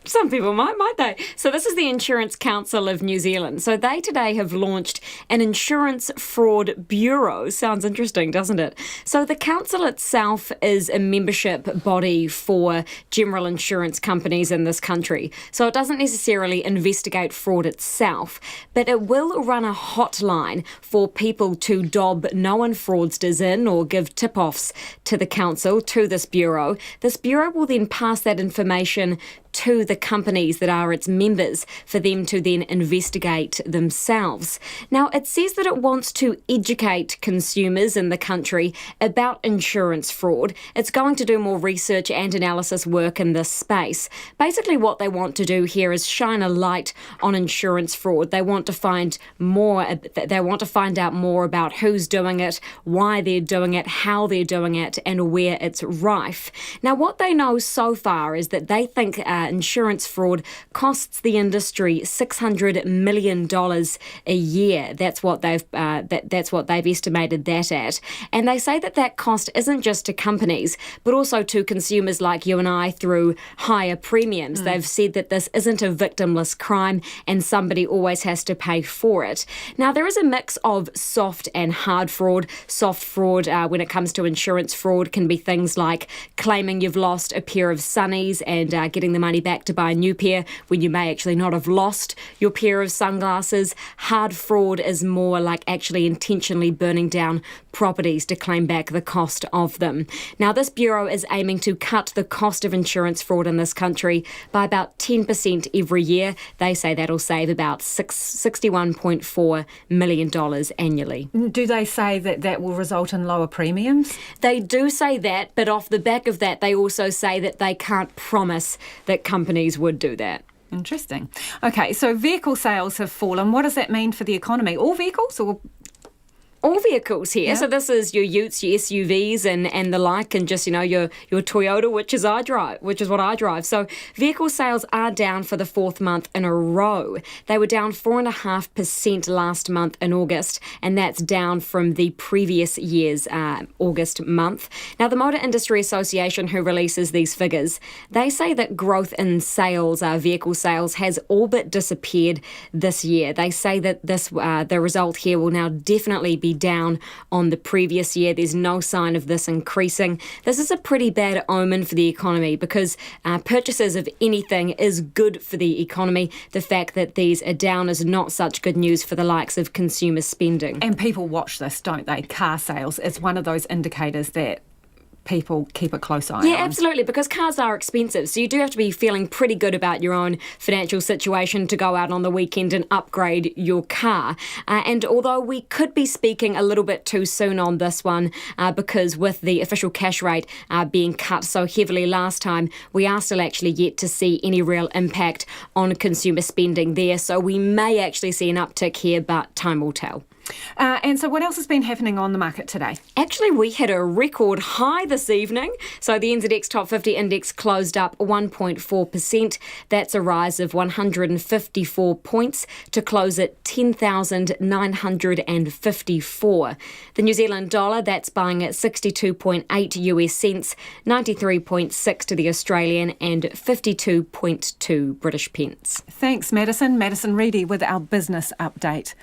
Some people might they? So this is the Insurance Council of New Zealand. So they today have launched an Insurance Fraud Bureau. Sounds interesting, doesn't it? So the council itself is a membership body for general insurance companies in this country. So it doesn't necessarily investigate fraud itself, but it will run a hotline for people to dob known fraudsters in or give tip-offs to the council, to this bureau. This bureau will then pass that information to the companies that are its members for them to then investigate themselves. Now, it says that it wants to educate consumers in the country about insurance fraud. It's going to do more research and analysis work in this space. Basically, what they want to do here is shine a light on insurance fraud. They want to find more. They want to find out more about who's doing it, why they're doing it, how they're doing it, and where it's rife. Now, what they know so far is that they think insurance fraud costs the industry $600 million a year. That's what they've estimated that at. And they say that cost isn't just to companies, but also to consumers like you and I through higher premiums. They've said that this isn't a victimless crime and somebody always has to pay for it. Now, there is a mix of soft and hard fraud. Soft fraud, when it comes to insurance fraud, can be things like claiming you've lost a pair of sunnies and getting the money back to buy a new pair when you may actually not have lost your pair of sunglasses. Hard fraud is more like actually intentionally burning down properties to claim back the cost of them. Now, this bureau is aiming to cut the cost of insurance fraud in this country by about 10% every year. They say that'll save about $61.4 million annually.
Do they say that will result in lower premiums?
They do say that, but off the back of that, they also say that they can't promise that companies would do that.
Interesting. Okay, so vehicle sales have fallen. What does that mean for the economy? All vehicles or...?
All vehicles here.
Yeah.
So this is your utes, your SUVs and the like, and just, your Toyota, which is what I drive. So vehicle sales are down for the fourth month in a row. They were down 4.5% last month in August, and that's down from the previous year's August month. Now, the Motor Industry Association, who releases these figures, they say that growth in sales, vehicle sales, has all but disappeared this year. They say that the result here will now definitely be down on the previous year. There's no sign of this increasing. This is a pretty bad omen for the economy because purchases of anything is good for the economy. The fact that these are down is not such good news for the likes of consumer spending.
And people watch this, don't they? Car sales. It's one of those indicators that people keep a close eye on.
Yeah, absolutely, because cars are expensive, so you do have to be feeling pretty good about your own financial situation to go out on the weekend and upgrade your car. And although we could be speaking a little bit too soon on this one, because with the official cash rate being cut so heavily last time, we are still actually yet to see any real impact on consumer spending there. So we may actually see an uptick here, but time will tell.
And so what else has been happening on the market today?
Actually, we hit a record high this evening. So the NZX Top 50 Index closed up 1.4%. That's a rise of 154 points to close at 10,954. The New Zealand dollar, that's buying at 62.8 US cents, 93.6 to the Australian and 52.2 British pence.
Thanks, Madison. Madison Reedy with our business update.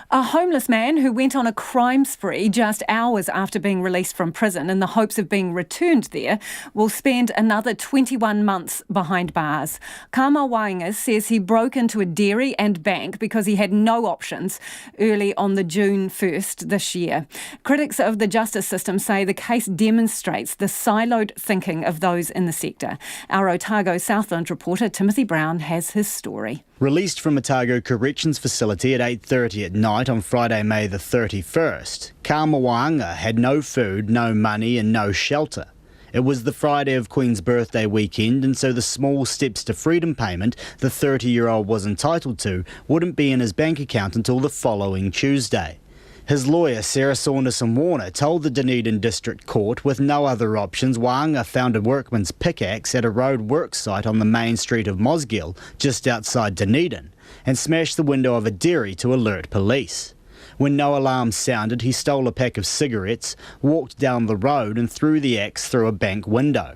A homeless man who went on a crime spree just hours after being released from prison in the hopes of being returned there will spend another 21 months behind bars. Kama Wainga says he broke into a dairy and bank because he had no options early on the June 1st this year. Critics of the justice system say the case demonstrates the siloed thinking of those in the sector. Our Otago Southland reporter Timothy Brown has his story.
Released from Otago Corrections Facility at 8:30 at night on Friday, May the 31st, Kamawanga had no food, no money and no shelter. It was the Friday of Queen's birthday weekend, and so the small steps to freedom payment the 30-year-old was entitled to wouldn't be in his bank account until the following Tuesday. His lawyer, Sarah Saunderson-Warner, told the Dunedin District Court with no other options, Waanga found a workman's pickaxe at a road work site on the main street of Mosgiel, just outside Dunedin, and smashed the window of a dairy to alert police. When no alarm sounded, he stole a pack of cigarettes, walked down the road and threw the axe through a bank window.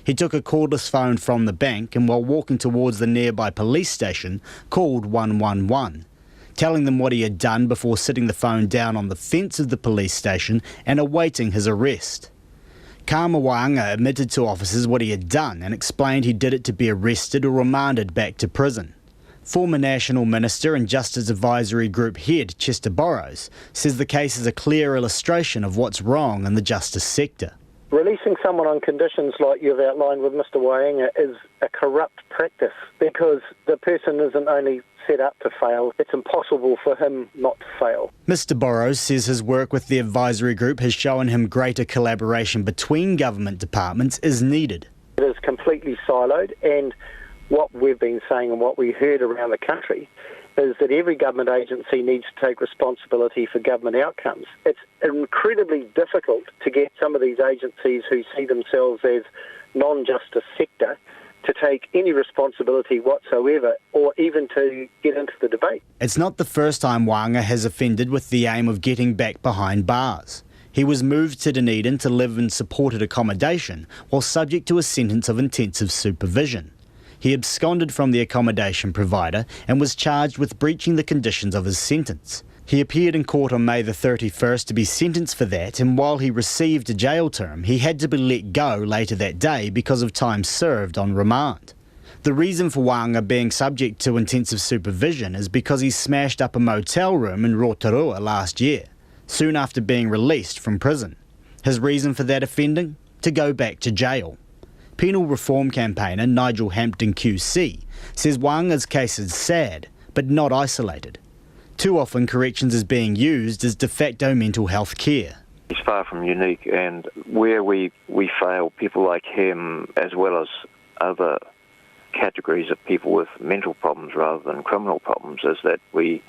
He took a cordless phone from the bank and while walking towards the nearby police station, called 111, telling them what he had done before sitting the phone down on the fence of the police station and awaiting his arrest. Kamawanga admitted to officers what he had done and explained he did it to be arrested or remanded back to prison. Former National Minister and Justice Advisory Group head Chester Boros says the case is a clear illustration of what's wrong in the justice sector.
Releasing someone on conditions like you've outlined with Mr Waianga is a corrupt practice because the person isn't only set up to fail, it's impossible for him not to fail.
Mr Boros says his work with the advisory group has shown him greater collaboration between government departments is needed.
It is completely siloed, and what we've been saying and what we heard around the country is that every government agency needs to take responsibility for government outcomes. It's incredibly difficult to get some of these agencies who see themselves as non-justice sector to take any responsibility whatsoever or even to get into the debate.
It's not the first time Wanga has offended with the aim of getting back behind bars. He was moved to Dunedin to live in supported accommodation while subject to a sentence of intensive supervision. He absconded from the accommodation provider and was charged with breaching the conditions of his sentence. He appeared in court on May the 31st to be sentenced for that, and while he received a jail term, he had to be let go later that day because of time served on remand. The reason for Wanga being subject to intensive supervision is because he smashed up a motel room in Rotorua last year, soon after being released from prison. His reason for that offending? To go back to jail. Penal reform campaigner Nigel Hampton QC says Wanga's case is sad, but not isolated. Too often corrections is being used as de facto mental health care.
He's far from unique, and where we fail, people like him, as well as other categories of people with mental problems rather than criminal problems, is that we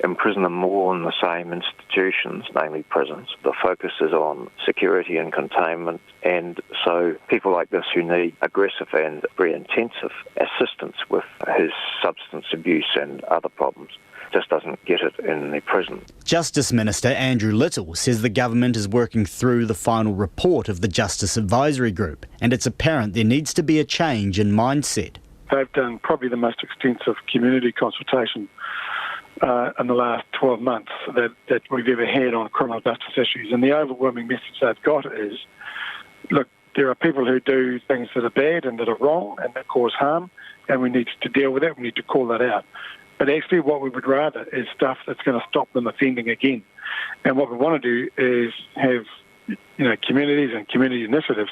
imprison them more in the same institutions, namely prisons. The focus is on security and containment, and so people like this who need aggressive and very intensive assistance with his substance abuse and other problems just doesn't get it in the prison.
Justice Minister Andrew Little says the government is working through the final report of the Justice Advisory Group, and it's apparent there needs to be a change in mindset.
They've done probably the most extensive community consultation in the last 12 months that we've ever had on criminal justice issues. And the overwhelming message they've got is, look, there are people who do things that are bad and that are wrong and that cause harm, and we need to deal with that, we need to call that out. But actually what we would rather is stuff that's going to stop them offending again. And what we want to do is have communities and community initiatives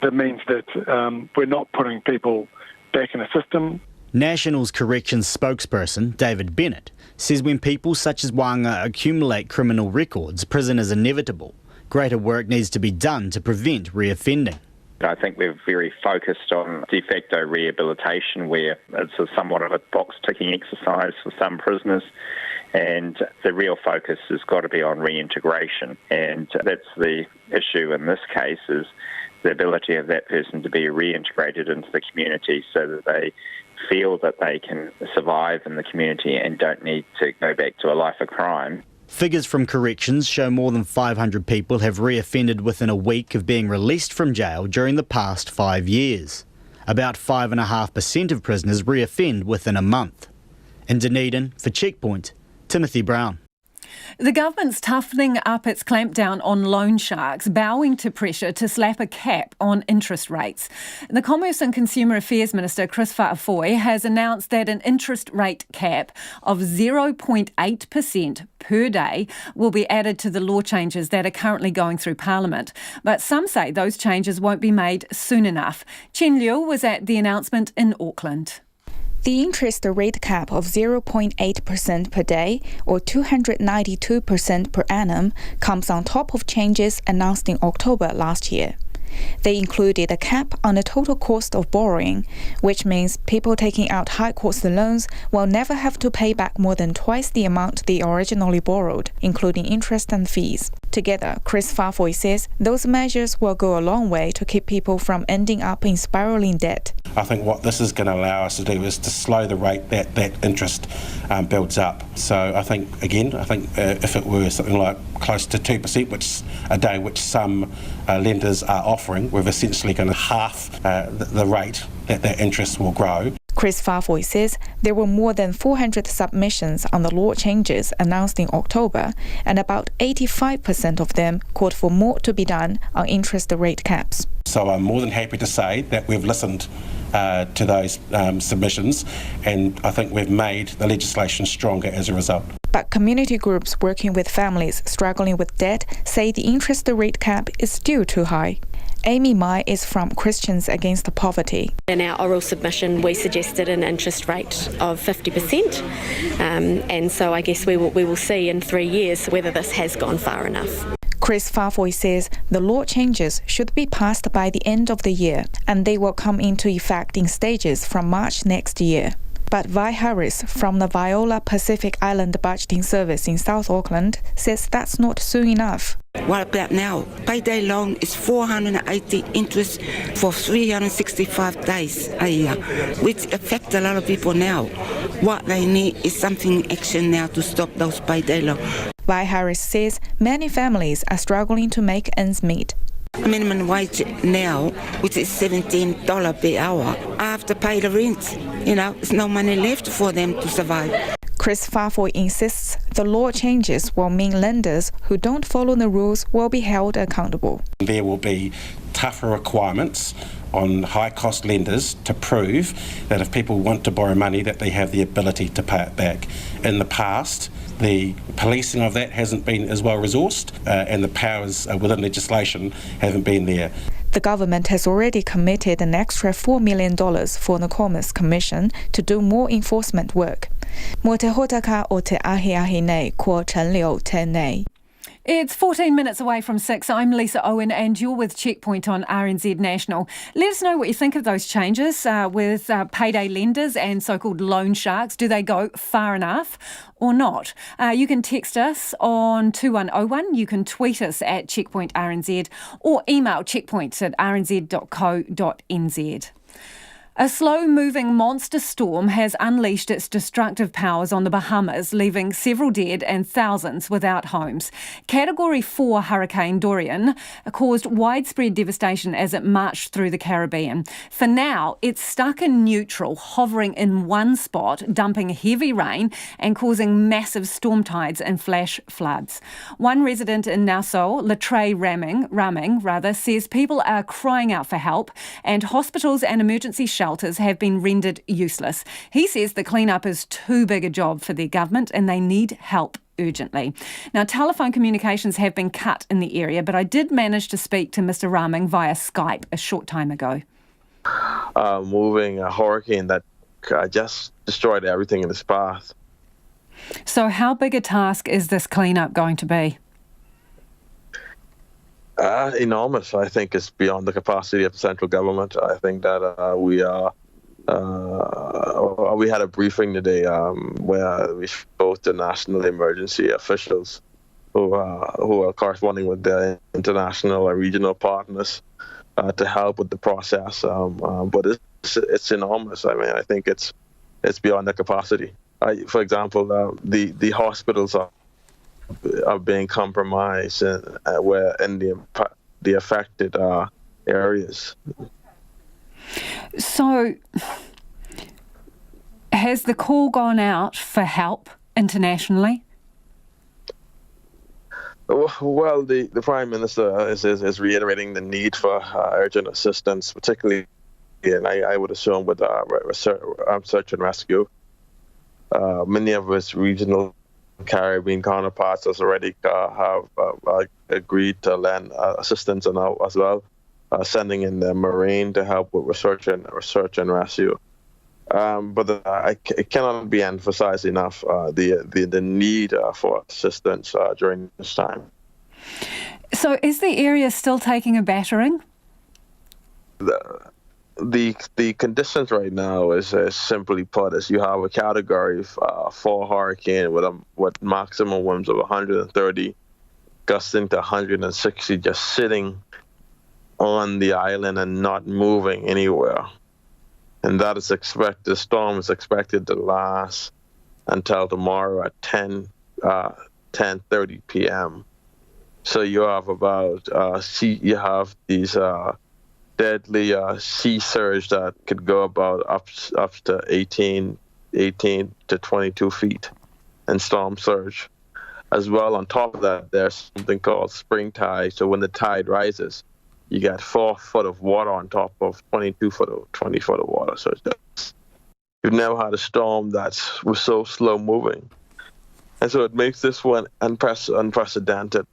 that means that we're not putting people back in a system.
National's corrections spokesperson, David Bennett, says when people such as Wanga accumulate criminal records, prison is inevitable. Greater work needs to be done to prevent reoffending.
I think we're very focused on de facto rehabilitation, where it's somewhat of a box-ticking exercise for some prisoners, and the real focus has got to be on reintegration. And that's the issue in this case, is the ability of that person to be reintegrated into the community so that they feel that they can survive in the community and don't need to go back to a life of crime.
Figures from corrections show more than 500 people have reoffended within a week of being released from jail during the past 5 years. About 5.5% of prisoners reoffend within a month. In Dunedin, for Checkpoint, Timothy Brown.
The government's toughening up its clampdown on loan sharks, bowing to pressure to slap a cap on interest rates. The Commerce and Consumer Affairs Minister, Chris Whaafoe, has announced that an interest rate cap of 0.8% per day will be added to the law changes that are currently going through Parliament. But some say those changes won't be made soon enough. Chen Liu was at the announcement in Auckland.
The interest rate cap of 0.8% per day or 292% per annum comes on top of changes announced in October last year. They included a cap on the total cost of borrowing, which means people taking out high-cost loans will never have to pay back more than twice the amount they originally borrowed, including interest and fees. Together, Chris Whaafoe says those measures will go a long way to keep people from ending up in spiralling debt.
I think what this is going to allow us to do is to slow the rate that interest builds up. So I think if it were something like close to 2%, which some lenders are offering, offering, we've essentially going to half the rate that interest will grow.
Chris Farfoy says there were more than 400 submissions on the law changes announced in October, and about 85% of them called for more to be done on interest rate caps.
So I'm more than happy to say that we've listened to those submissions, and I think we've made the legislation stronger as a result.
But community groups working with families struggling with debt say the interest rate cap is still too high. Amy Mai is from Christians Against Poverty.
In our oral submission, we suggested an interest rate of 50%, and so I guess we will see in 3 years whether this has gone far enough.
Chris Farfoy says the law changes should be passed by the end of the year, and they will come into effect in stages from March next year. But Vi Harris from the Viola Pacific Island Budgeting Service in South Auckland says that's not soon enough.
What about now? Payday loan is $480 interest for 365 days a year, which affects a lot of people now. What they need is something action now to stop those payday loans.
Vi Harris says many families are struggling to make ends meet.
Minimum wage now, which is $17 per hour, I have to pay the rent. There's no money left for them to survive.
Chris Farfoy insists the law changes will mean lenders who don't follow the rules will be held accountable.
There will be tougher requirements on high-cost lenders to prove that if people want to borrow money, that they have the ability to pay it back. In the past, the policing of that hasn't been as well resourced, and the powers within legislation haven't been there.
The government has already committed an extra $4 million for the Commerce Commission to do more enforcement work. Mo te hotaka o te ahi nei ko Chen Liu tēnei.
It's 14 minutes away from 6. I'm Lisa Owen and you're with Checkpoint on RNZ National. Let us know what you think of those changes with payday lenders and so-called loan sharks. Do they go far enough or not? You can text us on 2101. You can tweet us at Checkpoint RNZ or email checkpoints@rnz.co.nz. A slow-moving monster storm has unleashed its destructive powers on the Bahamas, leaving several dead and thousands without homes. Category 4 Hurricane Durian caused widespread devastation as it marched through the Caribbean. For now, it's stuck in neutral, hovering in one spot, dumping heavy rain and causing massive storm tides and flash floods. One resident in Nassau, Latre Raming, says people are crying out for help, and hospitals and emergency shelters have been rendered useless. He says the clean-up is too big a job for their government and they need help urgently. Now, telephone communications have been cut in the area, but I did manage to speak to Mr. Raming via Skype a short time ago.
Moving a hurricane that just destroyed everything in its path.
So how big a task is this clean-up going to be?
Enormous. I think it's beyond the capacity of the central government. I think that we had a briefing today where we spoke to national emergency officials who are corresponding with their international and regional partners to help with the process. But it's enormous. I mean, I think it's beyond the capacity. For example, the hospitals are being compromised where in the affected areas. So,
has the call gone out for help internationally?
Well, the Prime Minister is reiterating the need for urgent assistance, particularly, and I would assume with search and rescue. Many of his regional Caribbean counterparts has already have agreed to lend assistance as well, sending in the Marine to help with research and rescue. But it cannot be emphasized enough the need for assistance during this time.
So, is the area still taking a battering?
The conditions right now is simply put is you have a category 4 hurricane with maximum winds of 130, gusting to 160, just sitting on the island and not moving anywhere. And that is expected. The storm is expected to last until tomorrow at 10:30 p.m. So you have about you have these deadly sea surge that could go about up to 18 to 22 feet, and storm surge. As well, on top of that, there's something called spring tide. So when the tide rises, you got 4 foot of water on top of 20 foot of water. So you've never had a storm that was so slow moving. And so it makes this one unprecedented.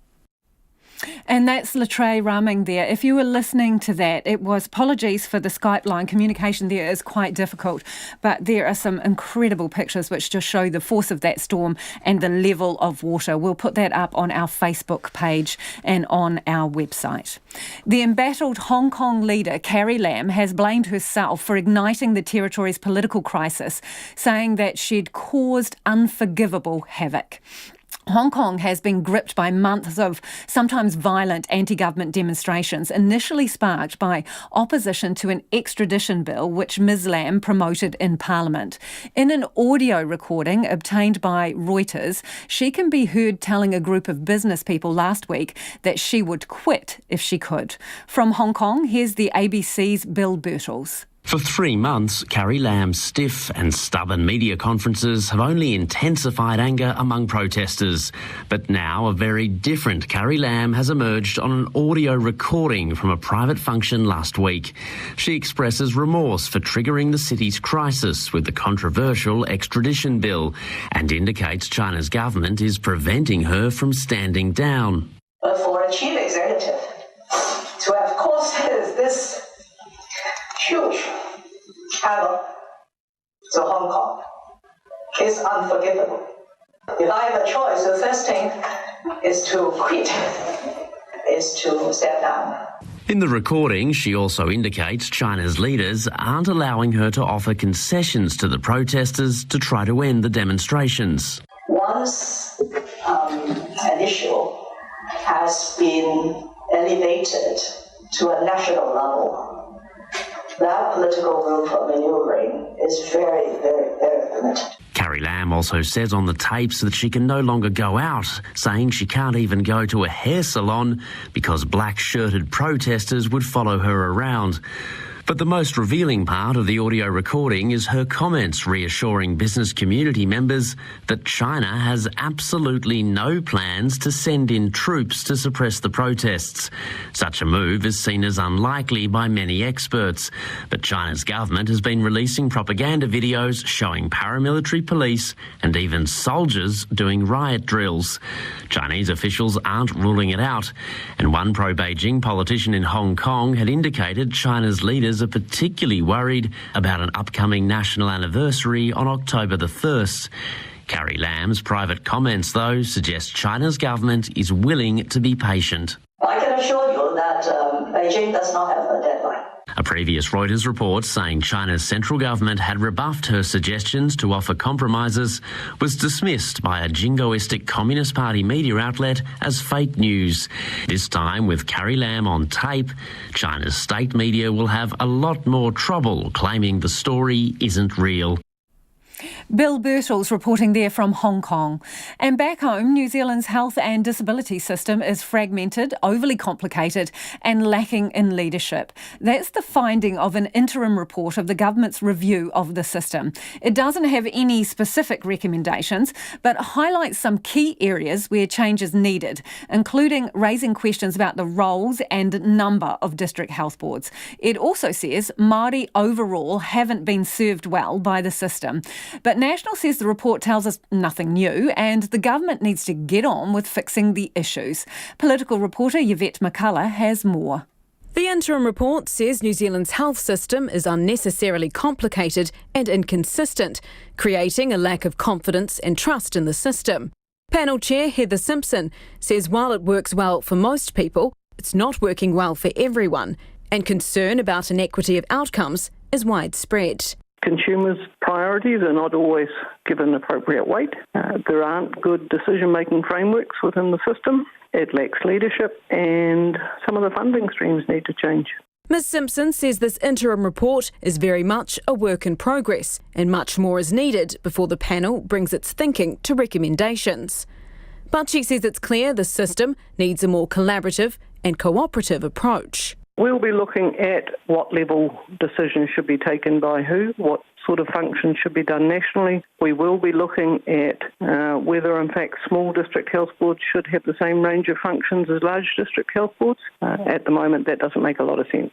And that's Latrey Raming there. If you were listening to that, it was, apologies for the Skype line, communication there is quite difficult, but there are some incredible pictures which just show the force of that storm and the level of water. We'll put that up on our Facebook page and on our website. The embattled Hong Kong leader, Carrie Lam, has blamed herself for igniting the territory's political crisis, saying that she'd caused unforgivable havoc. Hong Kong has been gripped by months of sometimes violent anti-government demonstrations, initially sparked by opposition to an extradition bill which Ms Lam promoted in Parliament. In an audio recording obtained by Reuters, she can be heard telling a group of business people last week that she would quit if she could. From Hong Kong, here's the ABC's Bill Birtles.
For 3 months, Carrie Lam's stiff and stubborn media conferences have only intensified anger among protesters. But now a very different Carrie Lam has emerged on an audio recording from a private function last week. She expresses remorse for triggering the city's crisis with the controversial extradition bill and indicates China's government is preventing her from standing down.
But for a chief executive to have caused this huge havoc to Hong Kong is unforgivable. If I have a choice, the first thing is to quit, is to step down.
In the recording, she also indicates China's leaders aren't allowing her to offer concessions to the protesters to try to end the demonstrations.
Once an issue has been elevated to a national level, that political room for maneuvering is very, very, very limited.
Carrie Lam also says on the tapes that she can no longer go out, saying she can't even go to a hair salon because black-shirted protesters would follow her around. But the most revealing part of the audio recording is her comments reassuring business community members that China has absolutely no plans to send in troops to suppress the protests. Such a move is seen as unlikely by many experts, but China's government has been releasing propaganda videos showing paramilitary police and even soldiers doing riot drills. Chinese officials aren't ruling it out, and one pro-Beijing politician in Hong Kong had indicated China's leaders are particularly worried about an upcoming national anniversary on October the 1st. Carrie Lam's private comments, though, suggest China's government is willing to be patient.
I can assure you that Beijing does not have a deadline.
A previous Reuters report saying China's central government had rebuffed her suggestions to offer compromises was dismissed by a jingoistic Communist Party media outlet as fake news. This time, with Carrie Lam on tape, China's state media will have a lot more trouble claiming the story isn't real.
Bill Birtles reporting there from Hong Kong. And back home, New Zealand's health and disability system is fragmented, overly complicated and lacking in leadership. That's the finding of an interim report of the government's review of the system. It doesn't have any specific recommendations, but highlights some key areas where change is needed, including raising questions about the roles and number of district health boards. It also says Māori overall haven't been served well by the system. But National says the report tells us nothing new and the government needs to get on with fixing the issues. Political reporter Yvette McCullough has more.
The interim report says New Zealand's health system is unnecessarily complicated and inconsistent, creating a lack of confidence and trust in the system. Panel Chair Heather Simpson says while it works well for most people, it's not working well for everyone, and concern about inequity of outcomes is widespread.
Consumers' priorities are not always given appropriate weight. There aren't good decision-making frameworks within the system. It lacks leadership and some of the funding streams need to change.
Ms Simpson says this interim report is very much a work in progress and much more is needed before the panel brings its thinking to recommendations. But she says it's clear the system needs a more collaborative and cooperative approach.
We'll be looking at what level decisions should be taken by who, what sort of functions should be done nationally. We will be looking at whether, in fact, small district health boards should have the same range of functions as large district health boards. At the moment, that doesn't make a lot of sense.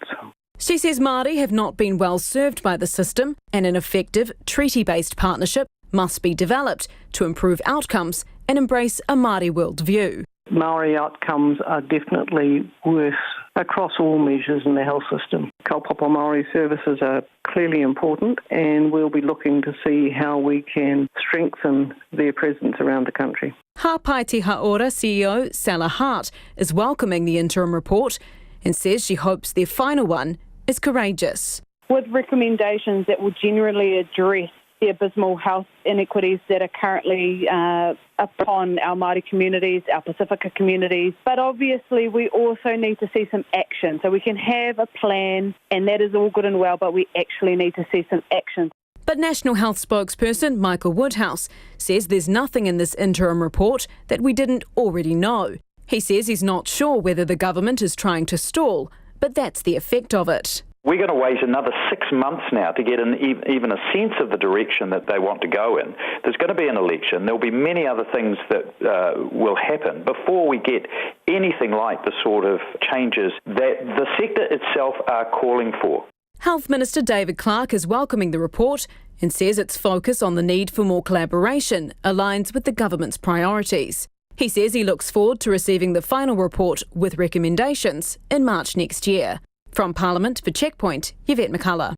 She says Māori have not been well served by the system, and an effective treaty-based partnership must be developed to improve outcomes and embrace a Māori worldview.
Māori outcomes are definitely worse across all measures in the health system. Kaupapa Māori services are clearly important, and we'll be looking to see how we can strengthen their presence around the country.
Hāpai Haora CEO Sala Hart is welcoming the interim report and says she hopes their final one is courageous.
With recommendations that will generally address the abysmal health inequities that are currently upon our Māori communities, our Pacifica communities. But obviously we also need to see some action. So we can have a plan, and that is all good and well, but we actually need to see some action.
But National Health spokesperson Michael Woodhouse says there's nothing in this interim report that we didn't already know. He says he's not sure whether the government is trying to stall, but that's the effect of it.
We're going to wait another 6 months now to get even a sense of the direction that they want to go in. There's going to be an election. There'll be many other things that will happen before we get anything like the sort of changes that the sector itself are calling for.
Health Minister David Clark is welcoming the report and says its focus on the need for more collaboration aligns with the government's priorities. He says he looks forward to receiving the final report with recommendations in March next year. From Parliament for Checkpoint, Yvette McCullough.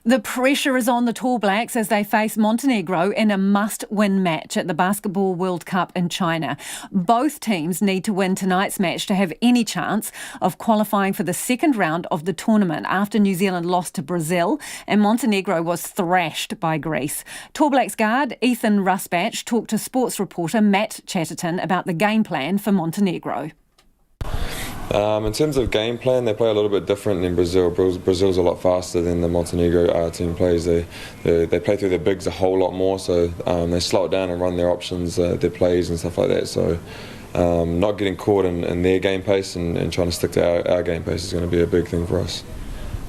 The pressure is on the Tall Blacks as they face Montenegro in a must-win match at the Basketball World Cup in China. Both teams need to win tonight's match to have any chance of qualifying for the second round of the tournament after New Zealand lost to Brazil and Montenegro was thrashed by Greece. Tall Blacks guard Ethan Rusbatch talked to sports reporter Matt Chatterton about the game plan for Montenegro.
In terms of game plan, they play a little bit different than Brazil. Brazil's a lot faster than the Montenegro team plays. They play through their bigs a whole lot more, so they slow it down and run their options, their plays and stuff like that. So not getting caught in their game pace and trying to stick to our game pace is going to be a big thing for us.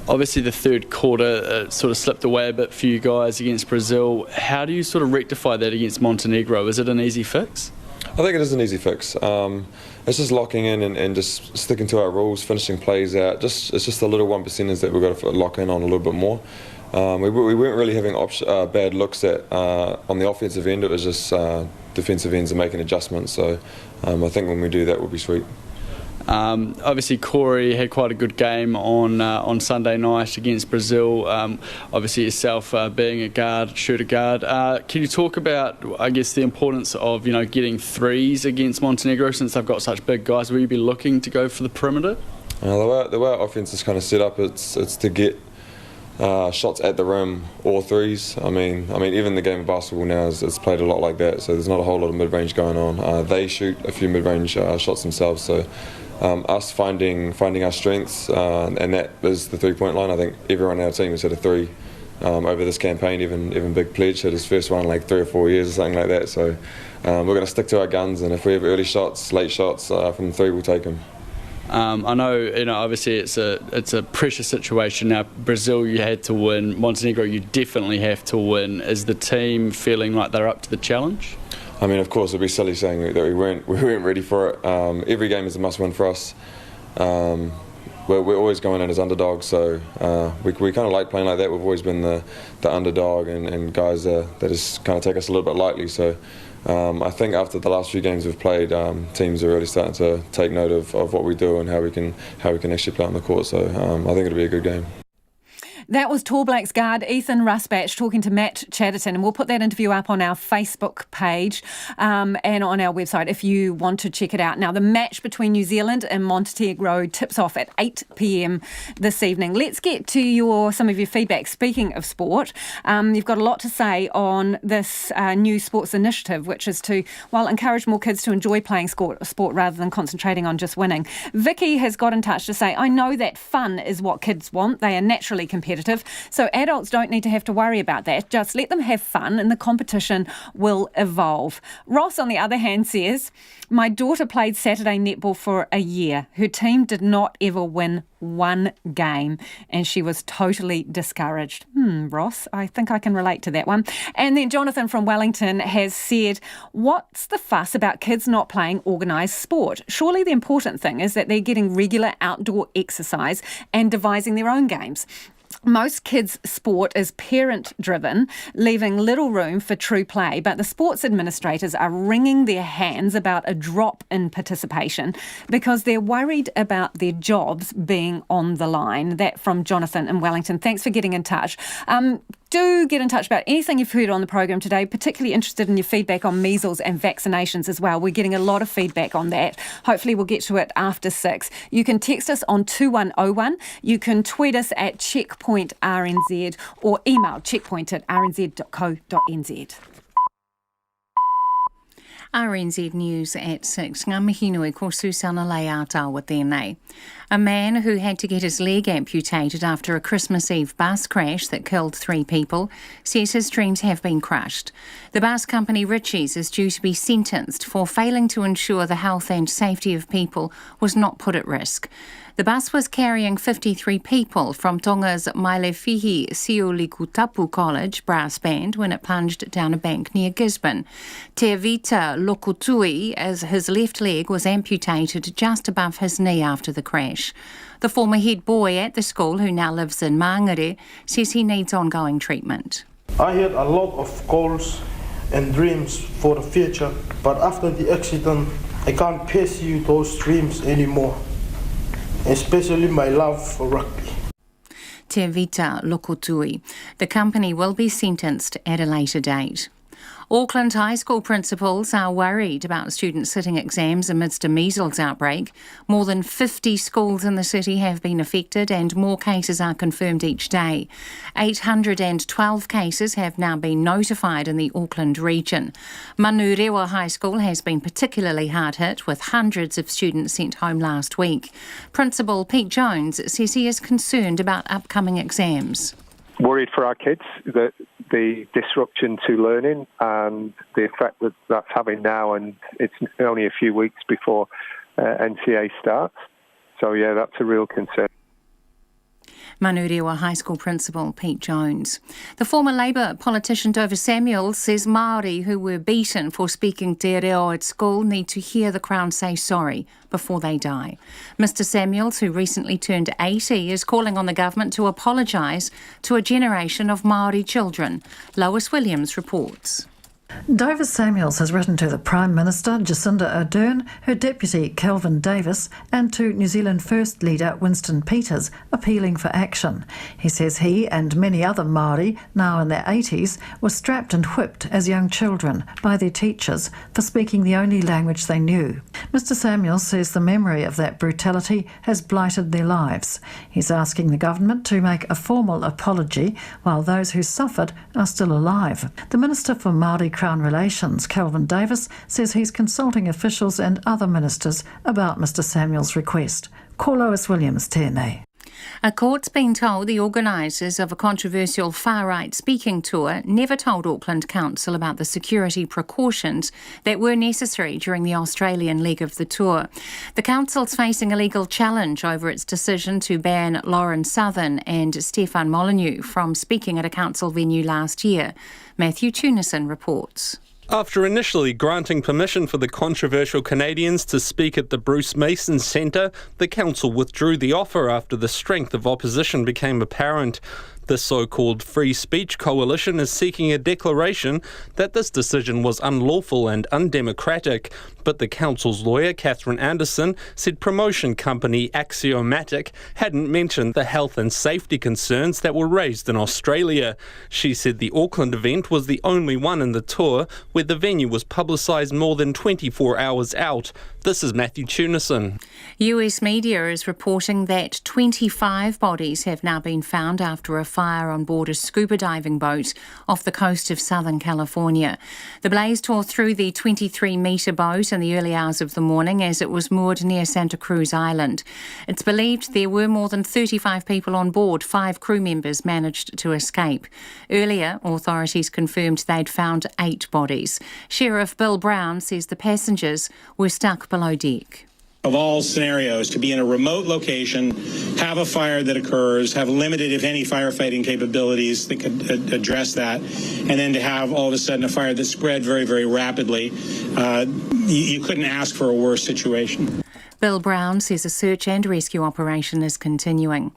Obviously the third quarter sort of slipped away a bit for you guys against Brazil. How do you sort of rectify that against Montenegro? Is it an easy fix?
I think it is an easy fix. It's just locking in and just sticking to our rules, finishing plays out. It's just the little 1%ers that we've got to lock in on a little bit more. We weren't really having bad looks on the offensive end. It was just defensive ends and making adjustments. So I think when we do that, we'll be sweet.
Obviously, Carrie had quite a good game on Sunday night against Brazil. Obviously, yourself being a shooter guard. Can you talk about, I guess, the importance of getting threes against Montenegro since they've got such big guys? Will you be looking to go for the perimeter?
The way our offense is kind of set up, it's to get shots at the rim or threes. I mean, even the game of basketball now is played a lot like that. So there's not a whole lot of mid-range going on. They shoot a few mid-range shots themselves. So. Us finding our strengths, and that is the three-point line. I think everyone on our team has hit a three over this campaign. Even Big Pledge hit his first one in like 3 or 4 years or something like that. So we're going to stick to our guns, and if we have early shots, late shots from three, we'll take them.
I know, obviously it's a pressure situation now. Brazil, you had to win. Montenegro, you definitely have to win. Is the team feeling like they're up to the challenge?
I mean, of course, it'd be silly saying that we weren't ready for it. Every game is a must-win for us. We're always going in as underdogs, so we kind of like playing like that. We've always been the underdog and guys that just kind of take us a little bit lightly. So I think after the last few games we've played, teams are really starting to take note of what we do and how we can actually play on the court. So I think it'll be a good game.
That was Tall Blacks guard Ethan Rusbatch talking to Matt Chatterton, and we'll put that interview up on our Facebook page and on our website if you want to check it out. Now, the match between New Zealand and Montenegro tips off at 8 p.m. this evening. Let's get to some of your feedback. Speaking of sport, you've got a lot to say on this new sports initiative, which is to, encourage more kids to enjoy playing sport rather than concentrating on just winning. Vicky has got in touch to say, I know that fun is what kids want. They are naturally competitive. competitive, so adults don't need to have to worry about that. Just let them have fun and the competition will evolve. Ross, on the other hand, says, my daughter played Saturday netball for a year. Her team did not ever win one game and she was totally discouraged. Ross, I think I can relate to that one. And then Jonathan from Wellington has said, what's the fuss about kids not playing organised sport? Surely the important thing is that they're getting regular outdoor exercise and devising their own games. Most kids' sport is parent-driven, leaving little room for true play, but the sports administrators are wringing their hands about a drop in participation because they're worried about their jobs being on the line. That from Jonathan in Wellington. Thanks for getting in touch. Do get in touch about anything you've heard on the program today, particularly interested in your feedback on measles and vaccinations as well. We're getting a lot of feedback on that. Hopefully we'll get to it after 6. You can text us on 2101. You can tweet us at checkpointrnz or email checkpoint@rnz.co.nz.
RNZ News at 6. Ngā mihi nui ko Susana Leata tēnei. A man who had to get his leg amputated after a Christmas Eve bus crash that killed 3 people says his dreams have been crushed. The bus company Ritchie's is due to be sentenced for failing to ensure the health and safety of people was not put at risk. The bus was carrying 53 people from Tonga's Mailefihi Siulikutapu College brass band when it plunged down a bank near Gisborne. Te Vita Lokotui, as his left leg was amputated just above his knee after the crash. The former head boy at the school, who now lives in Mangere, says he needs ongoing treatment.
I had a lot of goals and dreams for the future, but after the accident, I can't pursue those dreams anymore. Especially my love for rugby.
Te Vita Lokotui. The company will be sentenced at a later date. Auckland high school principals are worried about students sitting exams amidst a measles outbreak. More than 50 schools in the city have been affected and more cases are confirmed each day. 812 cases have now been notified in the Auckland region. Manurewa High School has been particularly hard hit, with hundreds of students sent home last week. Principal Pete Jones says he is concerned about upcoming exams.
Worried for our kids that the disruption to learning and the effect that that's having now, and it's only a few weeks before NCA starts. So yeah, that's a real concern.
Manurewa High School Principal Pete Jones. The former Labour politician Dover Samuels says Māori who were beaten for speaking te reo at school need to hear the Crown say sorry before they die. Mr Samuels, who recently turned 80, is calling on the government to apologise to a generation of Māori children. Lois Williams reports.
Dover Samuels has written to the Prime Minister Jacinda Ardern, her Deputy Kelvin Davis and to New Zealand First Leader Winston Peters, appealing for action. He says he and many other Māori, now in their 80s, were strapped and whipped as young children by their teachers for speaking the only language they knew. Mr Samuels says the memory of that brutality has blighted their lives. He's asking the government to make a formal apology while those who suffered are still alive. The Minister for Māori Crown Relations, Kelvin Davis, says he's consulting officials and other ministers about Mr Samuel's request. Ko Lois Williams, tēnei.
A court's been told the organisers of a controversial far-right speaking tour never told Auckland Council about the security precautions that were necessary during the Australian leg of the tour. The council's facing a legal challenge over its decision to ban Lauren Southern and Stefan Molyneux from speaking at a council venue last year. Matthew Tunison reports.
After initially granting permission for the controversial Canadians to speak at the Bruce Mason Centre, the council withdrew the offer after the strength of opposition became apparent. The so-called Free Speech Coalition is seeking a declaration that this decision was unlawful and undemocratic, but the council's lawyer, Catherine Anderson, said promotion company Axiomatic hadn't mentioned the health and safety concerns that were raised in Australia. She said the Auckland event was the only one in the tour where the venue was publicised more than 24 hours out. This is Matthew Tunison.
US media is reporting that 25 bodies have now been found after a fire on board a scuba diving boat off the coast of Southern California. The blaze tore through the 23-metre boat in the early hours of the morning as it was moored near Santa Cruz Island. It's believed there were more than 35 people on board. 5 crew members managed to escape. Earlier, authorities confirmed they'd found 8 bodies. Sheriff Bill Brown says the passengers were stuck below deck.
Of all scenarios, to be in a remote location, have a fire that occurs, have limited, if any, firefighting capabilities that could address that, and then to have all of a sudden a fire that spread very, very rapidly, you couldn't ask for a worse situation.
Bill Brown says a search and rescue operation is continuing.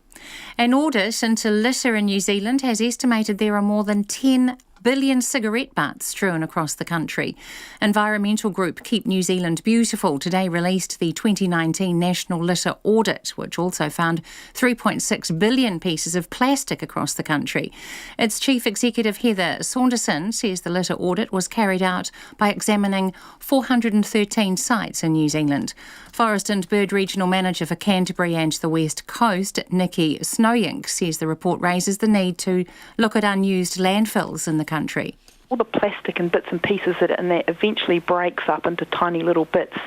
An audit into litter in New Zealand has estimated there are more than 10 billion cigarette butts strewn across the country. Environmental group Keep New Zealand Beautiful today released the 2019 National Litter Audit, which also found 3.6 billion pieces of plastic across the country. Its chief executive Heather Saunderson says the litter audit was carried out by examining 413 sites in New Zealand. Forest and Bird Regional Manager for Canterbury and the West Coast, Nikki Snowink, says the report raises the need to look at unused landfills in the country.
All the plastic and bits and pieces that are in there eventually breaks up into tiny little bits,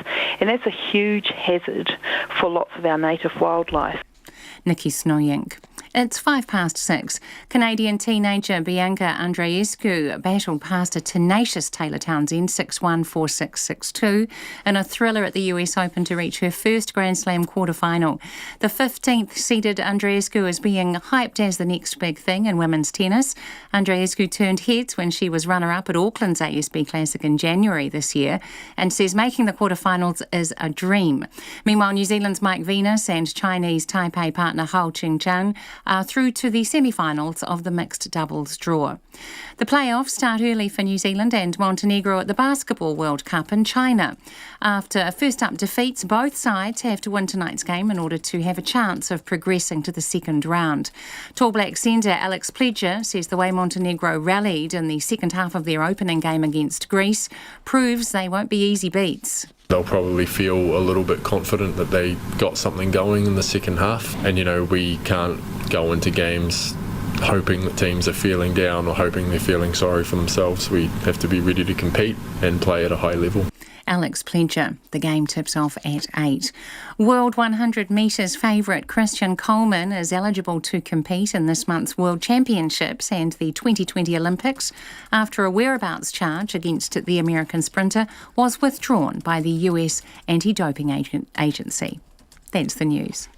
and that's a huge hazard for lots of our native wildlife.
Nikki Snowink. It's 6:05. Canadian teenager Bianca Andreescu battled past a tenacious Taylor Townsend 6-1, 4-6, 6-2 in a thriller at the US Open to reach her first Grand Slam quarterfinal. The 15th seeded Andreescu is being hyped as the next big thing in women's tennis. Andreescu turned heads when she was runner-up at Auckland's ASB Classic in January this year and says making the quarterfinals is a dream. Meanwhile, New Zealand's Mike Venus and Chinese Taipei partner Hao Qingchen are through to the semi-finals of the mixed doubles draw. The playoffs start early for New Zealand and Montenegro at the Basketball World Cup in China. After first-up defeats, both sides have to win tonight's game in order to have a chance of progressing to the second round. Tall Black centre Alex Pledger says the way Montenegro rallied in the second half of their opening game against Greece proves they won't be easy beats.
They'll probably feel a little bit confident that they got something going in the second half. And, we can't go into games hoping that teams are feeling down or hoping they're feeling sorry for themselves. We have to be ready to compete and play at a high level.
Alex Pledger. The game tips off at 8. World 100 metres favourite Christian Coleman is eligible to compete in this month's World Championships and the 2020 Olympics after a whereabouts charge against the American sprinter was withdrawn by the US anti-doping agency. That's the news.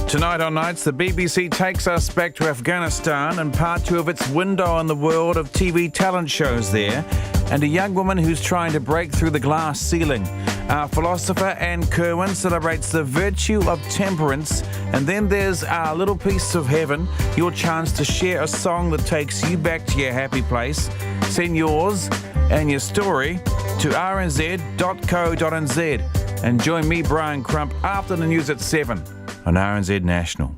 Tonight on Nights, the BBC takes us back to Afghanistan and part 2 of its window on the world of TV talent shows there, and a young woman who's trying to break through the glass ceiling. Our philosopher Anne Kerwin celebrates the virtue of temperance, and then there's Our Little Piece of Heaven, your chance to share a song that takes you back to your happy place. Send yours and your story to rnz.co.nz and join me, Brian Crump, after the news at 7 on RNZ National.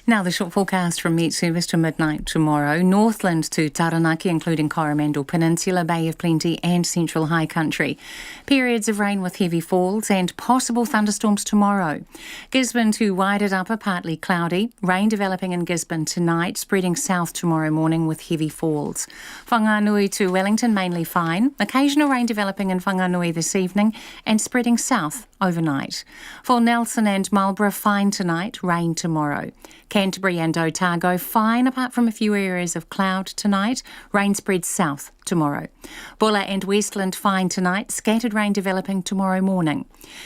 Now the short forecast from Met Service to midnight tomorrow. Northland to Taranaki, including Coromandel Peninsula, Bay of Plenty and Central High Country. Periods of rain with heavy falls and possible thunderstorms tomorrow. Gisborne to Wairarapa, partly cloudy. Rain developing in Gisborne tonight, spreading south tomorrow morning with heavy falls. Whanganui to Wellington, mainly fine. Occasional rain developing in Whanganui this evening and spreading south overnight. For Nelson and Marlborough, fine tonight, rain tomorrow. Canterbury and Otago, fine apart from a few areas of cloud tonight. Rain spreads south tomorrow. Bulla and Westland, fine tonight. Scattered rain developing tomorrow morning.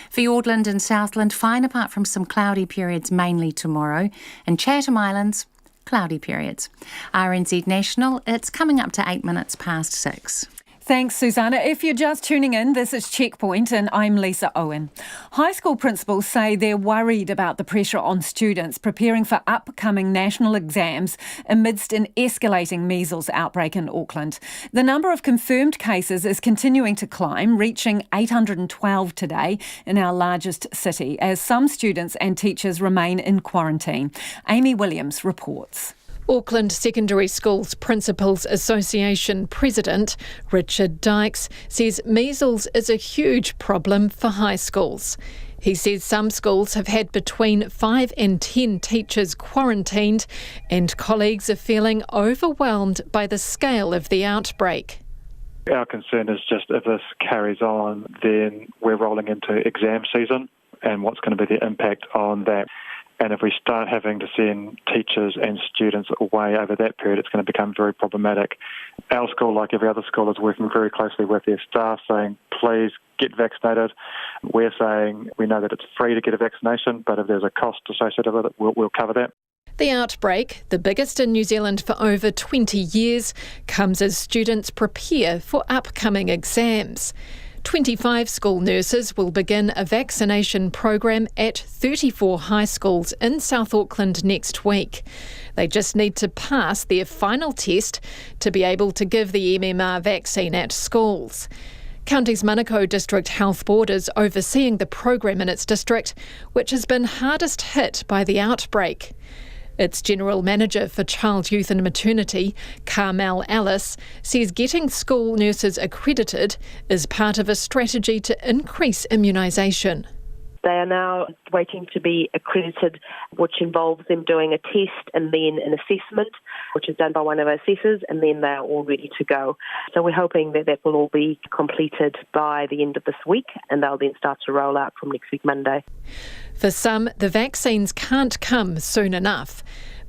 Fiordland and Southland, fine apart from some cloudy periods mainly tomorrow. And Chatham Islands, cloudy periods. RNZ National, it's coming up to 8 minutes past 6.
Thanks, Susanna. If you're just tuning in, this is Checkpoint and I'm Lisa Owen. High school principals say they're worried about the pressure on students preparing for upcoming national exams amidst an escalating measles outbreak in Auckland. The number of confirmed cases is continuing to climb, reaching 812 today in our largest city, as some students and teachers remain in quarantine. Amy Williams reports.
Auckland Secondary Schools Principals Association President Richard Dykes says measles is a huge problem for high schools. He says some schools have had between 5 and 10 teachers quarantined, and colleagues are feeling overwhelmed by the scale of the outbreak.
Our concern is just if this carries on, then we're rolling into exam season and what's going to be the impact on that. And if we start having to send teachers and students away over that period, it's going to become very problematic. Our school, like every other school, is working very closely with their staff saying, please get vaccinated. We're saying we know that it's free to get a vaccination, but if there's a cost associated with it, we'll cover that.
The outbreak, the biggest in New Zealand for over 20 years, comes as students prepare for upcoming exams. 25 school nurses will begin a vaccination program at 34 high schools in South Auckland next week. They just need to pass their final test to be able to give the MMR vaccine at schools. County's Manukau District Health Board is overseeing the program in its district, which has been hardest hit by the outbreak. Its General Manager for Child, Youth and Maternity, Carmel Ellis, says getting school nurses accredited is part of a strategy to increase immunisation.
They are now waiting to be accredited, which involves them doing a test and then an assessment, which is done by one of our assessors, and then they are all ready to go. So we're hoping that that will all be completed by the end of this week, and they'll then start to roll out from next week Monday.
For some, the vaccines can't come soon enough.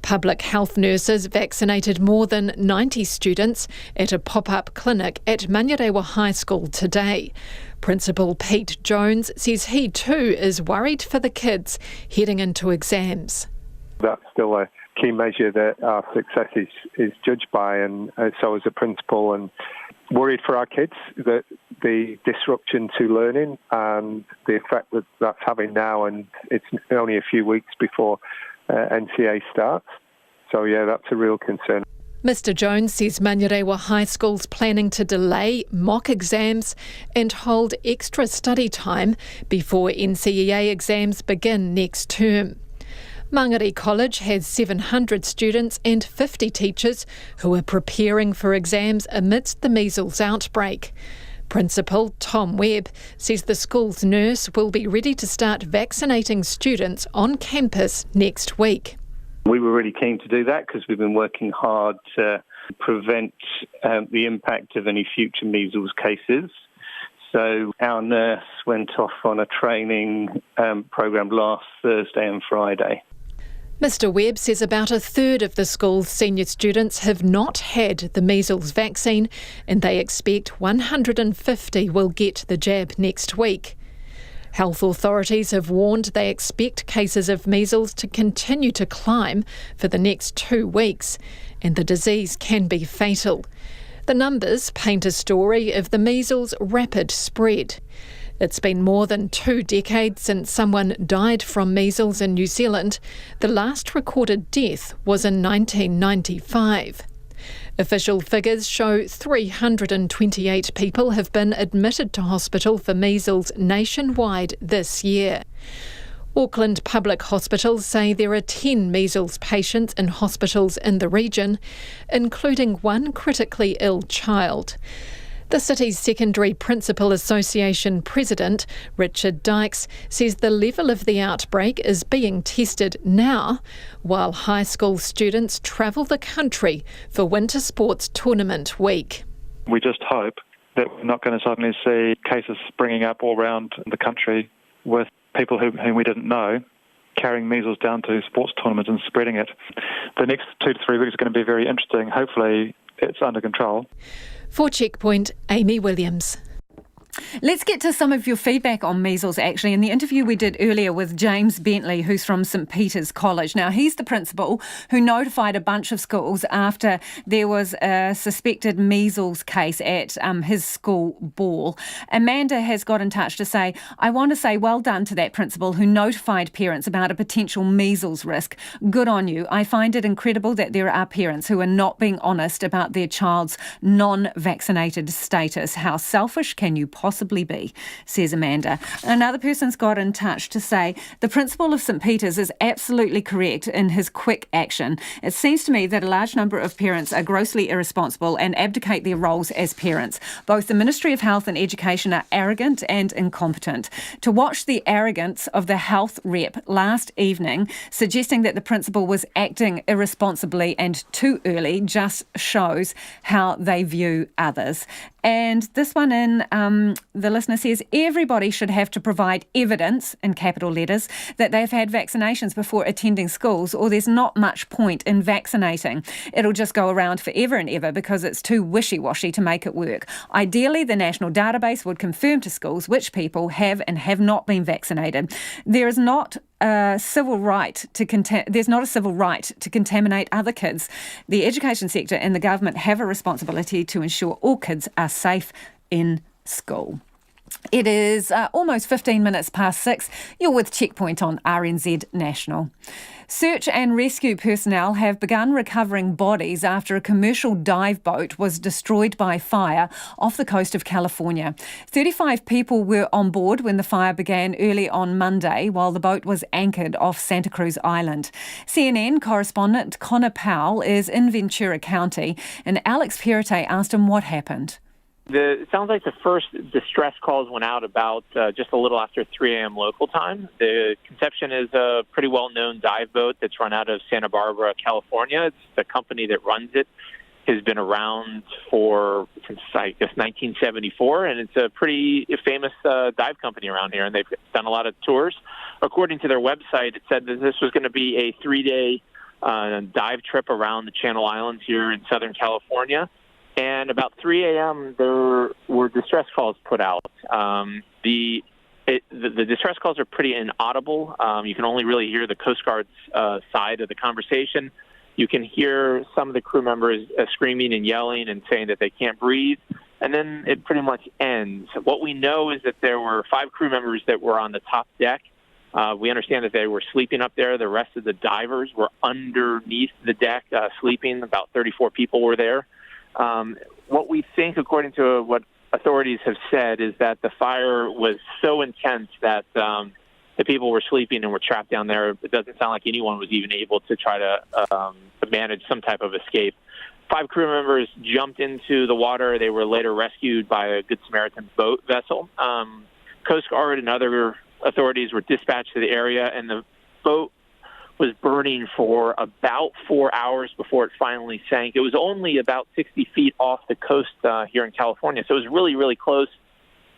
Public health nurses vaccinated more than 90 students at a pop-up clinic at Manurewa High School today. Principal Pete Jones says he too is worried for the kids heading into exams.
That's still a key measure that our success is judged by, and so as a principal, and worried for our kids that the disruption to learning and the effect that that's having now, and it's only a few weeks before NCA starts. So yeah, that's a real concern.
Mr Jones says Manurewa High School's planning to delay mock exams and hold extra study time before NCEA exams begin next term. Mangere College has 700 students and 50 teachers who are preparing for exams amidst the measles outbreak. Principal Tom Webb says the school's nurse will be ready to start vaccinating students on campus next week.
We were really keen to do that because we've been working hard to prevent the impact of any future measles cases. So our nurse went off on a training program last Thursday and Friday.
Mr Webb says about a third of the school's senior students have not had the measles vaccine, and they expect 150 will get the jab next week. Health authorities have warned they expect cases of measles to continue to climb for the next 2 weeks, and the disease can be fatal. The numbers paint a story of the measles' rapid spread. It's been more than 2 decades since someone died from measles in New Zealand. The last recorded death was in 1995. Official figures show 328 people have been admitted to hospital for measles nationwide this year. Auckland public hospitals say there are 10 measles patients in hospitals in the region, including one critically ill child. The city's Secondary Principal Association President, Richard Dykes, says the level of the outbreak is being tested now, while high school students travel the country for winter sports tournament week.
We just hope that we're not going to suddenly see cases springing up all around the country with people whom we didn't know carrying measles down to sports tournaments and spreading it. The next 2 to 3 weeks are going to be very interesting. Hopefully it's under control.
For Checkpoint, Amy Williams.
Let's get to some of your feedback on measles, actually. In the interview we did earlier with James Bentley, who's from St Peter's College. Now, he's the principal who notified a bunch of schools after there was a suspected measles case at his school ball. Amanda has got in touch to say, I want to say well done to that principal who notified parents about a potential measles risk. Good on you. I find it incredible that there are parents who are not being honest about their child's non-vaccinated status. How selfish can you possibly possibly be, says Amanda. Another person's got in touch to say the principal of St Peter's is absolutely correct in his quick action. It seems to me that a large number of parents are grossly irresponsible and abdicate their roles as parents. Both the Ministry of Health and Education are arrogant and incompetent. To watch the arrogance of the health rep last evening, suggesting that the principal was acting irresponsibly and too early, just shows how they view others. And this one the listener says, everybody should have to provide evidence, in capital letters, that they've had vaccinations before attending schools, or there's not much point in vaccinating. It'll just go around forever and ever because it's too wishy-washy to make it work. Ideally, the national database would confirm to schools which people have and have not been vaccinated. There is not a civil right to contaminate other kids. The education sector and the government have a responsibility to ensure all kids are safe in school. It is almost 15 minutes past 6. You're with Checkpoint on RNZ National. Search and rescue personnel have begun recovering bodies after a commercial dive boat was destroyed by fire off the coast of California. 35 people were on board when the fire began early on Monday, while the boat was anchored off Santa Cruz Island. CNN correspondent Connor Powell is in Ventura County, and Alex Perrottet asked him what happened.
It sounds like the first distress calls went out about just a little after 3 a.m. local time. The Conception is a pretty well-known dive boat that's run out of Santa Barbara, California. It's the company that runs it has been around since, I guess, 1974, and it's a pretty famous dive company around here, and they've done a lot of tours. According to their website, it said that this was going to be a 3-day dive trip around the Channel Islands here in Southern California. And about 3 a.m., there were distress calls put out. The distress calls are pretty inaudible. You can only really hear the Coast Guard's side of the conversation. You can hear some of the crew members screaming and yelling and saying that they can't breathe. And then it pretty much ends. What we know is that there were 5 crew members that were on the top deck. We understand that they were sleeping up there. The rest of the divers were underneath the deck sleeping. About 34 people were there. What we think, according to what authorities have said, is that the fire was so intense that the people were sleeping and were trapped down there. It doesn't sound like anyone was even able to try to manage some type of escape. 5 crew members jumped into the water. They were later rescued by a Good Samaritan boat vessel. Coast Guard and other authorities were dispatched to the area, and the boat was burning for about 4 hours before it finally sank. It was only about 60 feet off the coast here in California, so it was really, really close.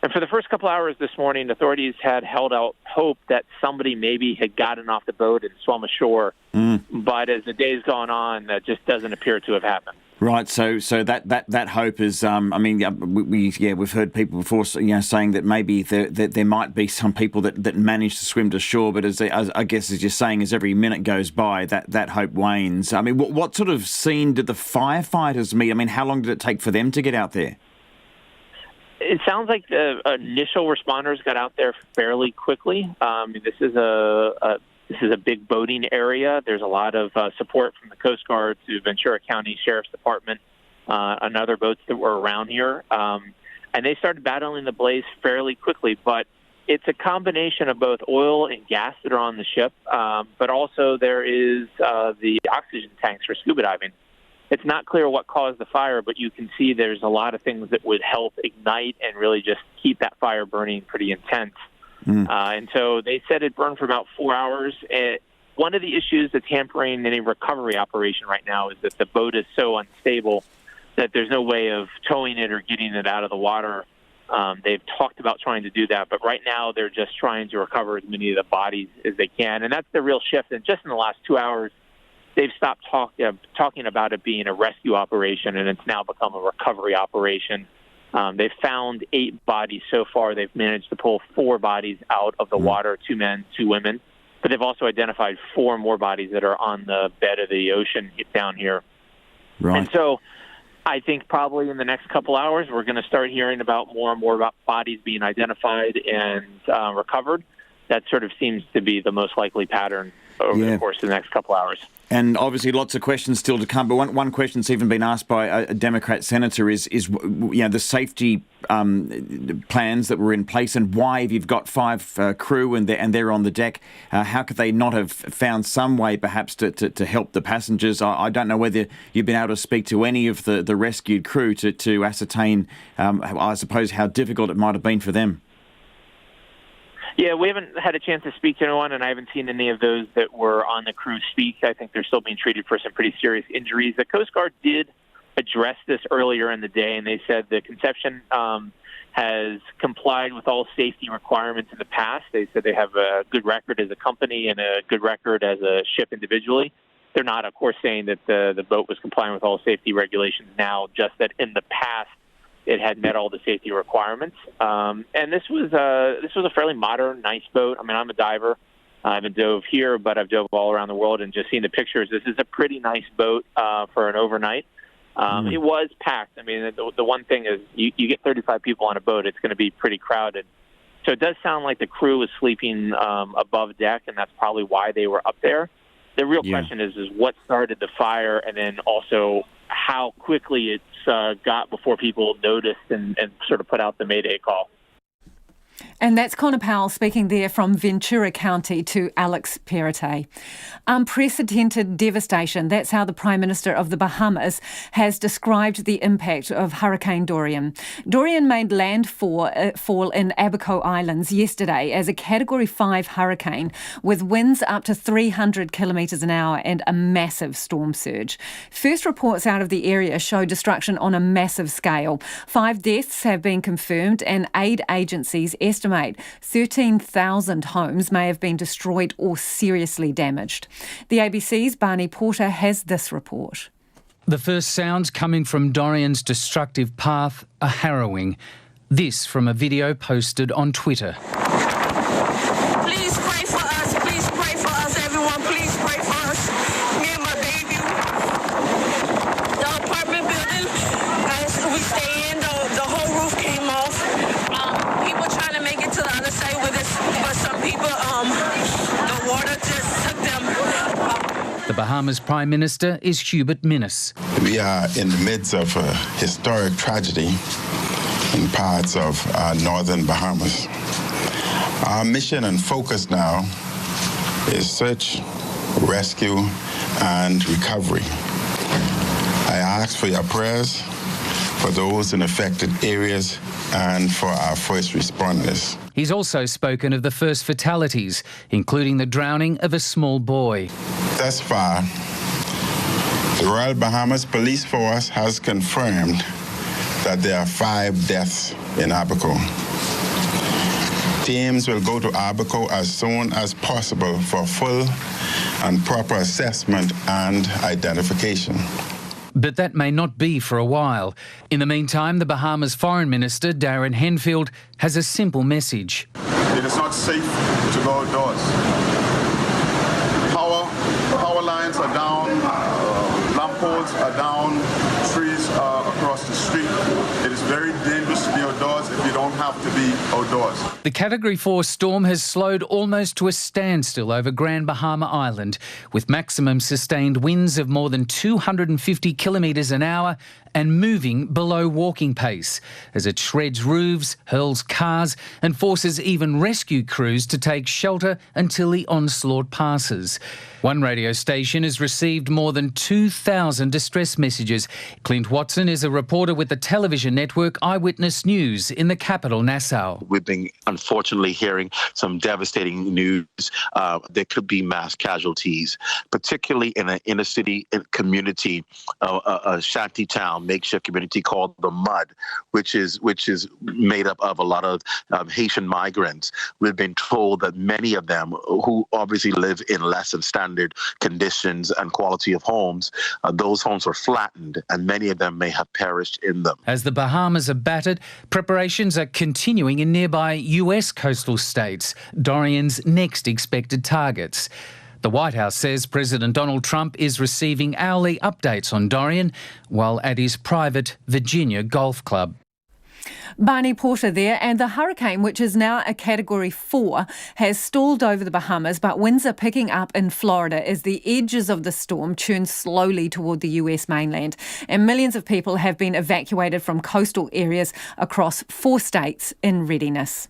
And for the first couple hours this morning, authorities had held out hope that somebody maybe had gotten off the boat and swum ashore. But as the day's gone on, that just doesn't appear to have happened.
Right, so that hope is. We've heard people before, saying that maybe there might be some people that manage to swim to shore, but as you're saying, as every minute goes by, that hope wanes. I mean, what sort of scene did the firefighters meet? I mean, how long did it take for them to get out there?
It sounds like the initial responders got out there fairly quickly. This is a big boating area. There's a lot of support from the Coast Guard to Ventura County Sheriff's Department and other boats that were around here. And they started battling the blaze fairly quickly. But it's a combination of both oil and gas that are on the ship, but also there is the oxygen tanks for scuba diving. It's not clear what caused the fire, but you can see there's a lot of things that would help ignite and really just keep that fire burning pretty intense. And so they said it burned for about 4 hours. One of the issues that's hampering any recovery operation right now is that the boat is so unstable that there's no way of towing it or getting it out of the water. They've talked about trying to do that, but right now they're just trying to recover as many of the bodies as they can. And that's the real shift. And just in the last 2 hours, they've stopped talking about it being a rescue operation, and it's now become a recovery operation. They've found 8 bodies so far. They've managed to pull 4 bodies out of the water, 2 men, 2 women. But they've also identified 4 more bodies that are on the bed of the ocean down here.
Right.
And so I think probably in the next couple hours, we're going to start hearing about more and more about bodies being identified and recovered. That sort of seems to be the most likely pattern. over the course of the next couple hours.
And obviously lots of questions still to come, but one question that's even been asked by a Democrat senator is the safety plans that were in place, and why, if you've got 5 crew and they're on the deck, how could they not have found some way perhaps to help the passengers? I don't know whether you've been able to speak to any of the rescued crew to ascertain, I suppose, how difficult it might have been for them.
Yeah, we haven't had a chance to speak to anyone, and I haven't seen any of those that were on the crew speak. I think they're still being treated for some pretty serious injuries. The Coast Guard did address this earlier in the day, and they said the Conception has complied with all safety requirements in the past. They said they have a good record as a company and a good record as a ship individually. They're not, of course, saying that the boat was complying with all safety regulations now, just that in the past it had met all the safety requirements. And this was a fairly modern, nice boat. I mean, I'm a diver. I haven't dove here, but I've dove all around the world, and just seeing the pictures, this is a pretty nice boat for an overnight. It was packed. I mean, the one thing is you get 35 people on a boat, it's going to be pretty crowded. So it does sound like the crew was sleeping above deck, and that's probably why they were up there. The real question is what started the fire, and then also how quickly it's got before people noticed and sort of put out the Mayday call.
And that's Connor Powell speaking there from Ventura County to Alex Perrottet. Unprecedented devastation. That's how the Prime Minister of the Bahamas has described the impact of Hurricane Durian. Durian made landfall in Abaco Islands yesterday as a Category 5 hurricane with winds up to 300 kilometres an hour and a massive storm surge. First reports out of the area show destruction on a massive scale. 5 deaths have been confirmed, and aid agencies estimate 13,000 homes may have been destroyed or seriously damaged. The ABC's Barney Porter has this report.
The first sounds coming from Durian's destructive path are harrowing. This from a video posted on Twitter.
Please pray for us. Please pray for us, everyone. Please pray for us. Me and my baby. The apartment building, as we stay in, the whole roof came off. People trying to make it to the other side with us, but some people, the water just took them.
The Bahamas Prime Minister is Hubert Minnis.
We are in the midst of a historic tragedy in parts of northern Bahamas. Our mission and focus now is search, rescue, and recovery. I ask for your prayers for those in affected areas and for our first responders.
He's also spoken of the first fatalities, including the drowning of a small boy.
Thus far, the Royal Bahamas Police Force has confirmed that there are 5 deaths in Abaco. Teams will go to Abaco as soon as possible for full and proper assessment and identification.
But that may not be for a while. In the meantime, the Bahamas Foreign Minister, Darren Henfield, has a simple message.
It is not safe to go outdoors. Power lines are down, lamp poles are down, trees are across the street. It is very dangerous to be outdoors if you don't have to be outdoors.
The Category 4 storm has slowed almost to a standstill over Grand Bahama Island, with maximum sustained winds of more than 250 kilometres an hour and moving below walking pace as it shreds roofs, hurls cars and forces even rescue crews to take shelter until the onslaught passes. One radio station has received more than 2,000 distress messages. Clint Watson is a reporter with the television network Eyewitness News in the capital, Nassau.
We've been unfortunately hearing some devastating news. There could be mass casualties, particularly in an inner city community, a shanty town, makeshift community called the Mud, which is made up of a lot of Haitian migrants. We've been told that many of them, who obviously live in less than standard conditions and quality of homes, those homes were flattened, and many of them may have perished in them.
As the Bahamas are battered, preparations are continuing in nearby US coastal states, Durian's next expected targets. The White House says President Donald Trump is receiving hourly updates on Durian while at his private Virginia golf club.
Barney Porter there, and the hurricane, which is now a Category 4, has stalled over the Bahamas, but winds are picking up in Florida as the edges of the storm churn slowly toward the US mainland. And millions of people have been evacuated from coastal areas across 4 states in readiness.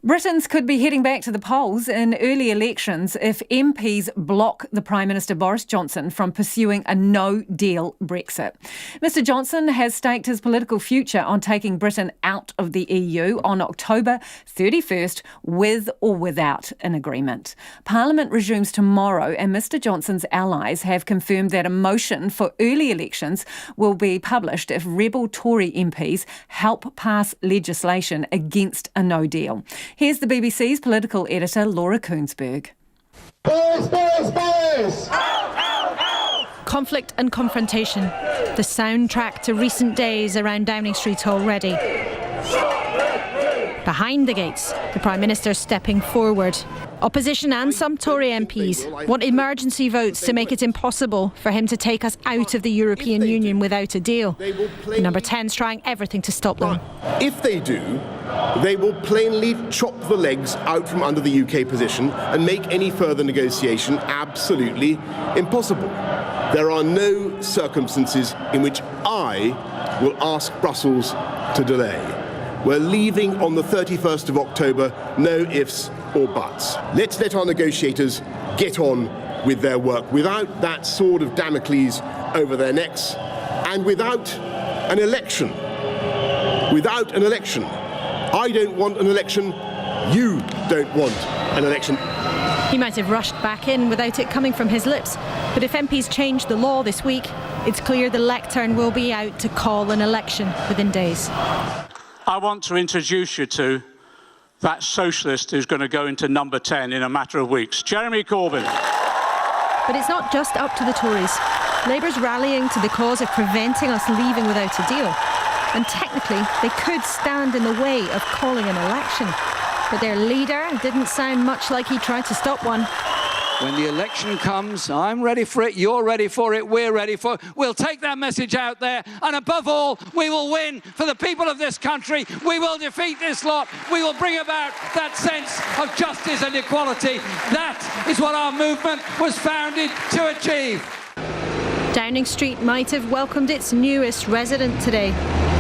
Britons could be heading back to the polls in early elections if MPs block the Prime Minister Boris Johnson from pursuing a no-deal Brexit. Mr Johnson has staked his political future on taking Britain out of the EU on October 31st with or without an agreement. Parliament resumes tomorrow and Mr Johnson's allies have confirmed that a motion for early elections will be published if rebel Tory MPs help pass legislation against a no-deal. Here's the BBC's political editor, Laura Koonsberg.
Conflict and confrontation, the soundtrack to recent days around Downing Street already. Behind the gates, the Prime Minister stepping forward. Opposition and some Tory MPs want emergency votes to make it impossible for him to take us out of the European Union without a deal. Number 10's trying everything to stop them.
If they do, they will plainly chop the legs out from under the UK position and make any further negotiation absolutely impossible. There are no circumstances in which I will ask Brussels to delay. We're leaving on the 31st of October, no ifs or buts. Let's let our negotiators get on with their work without that sword of Damocles over their necks and without an election. Without an election. I don't want an election. You don't want an election.
He might have rushed back in without it coming from his lips, but if MPs change the law this week, it's clear the lectern will be out to call an election within days.
I want to introduce you to that socialist who's going to go into number 10 in a matter of weeks, Jeremy Corbyn.
But it's not just up to the Tories. Labour's rallying to the cause of preventing us leaving without a deal. And technically, they could stand in the way of calling an election. But their leader didn't sound much like he tried to stop one.
When the election comes, I'm ready for it, you're ready for it, we're ready for it. We'll take that message out there, and above all, we will win for the people of this country. We will defeat this lot. We will bring about that sense of justice and equality. That is what our movement was founded to achieve.
Downing Street might have welcomed its newest resident today,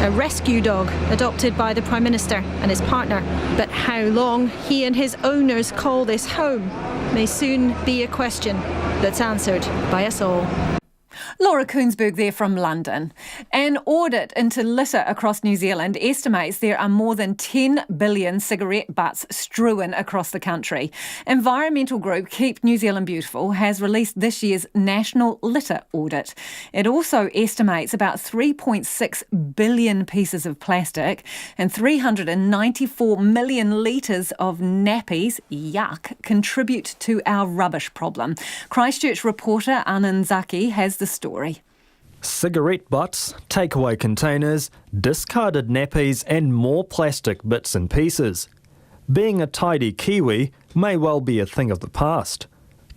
a rescue dog adopted by the Prime Minister and his partner. But how long he and his owners call this home may soon be a question that's answered by us all.
Laura Koonsberg there from London. An audit into litter across New Zealand estimates there are more than 10 billion cigarette butts strewn across the country. Environmental group Keep New Zealand Beautiful has released this year's National Litter Audit. It also estimates about 3.6 billion pieces of plastic and 394 million litres of nappies, yuck, contribute to our rubbish problem. Christchurch reporter Anand Zaki has the story.
Cigarette butts, takeaway containers, discarded nappies and more plastic bits and pieces. Being a tidy Kiwi may well be a thing of the past.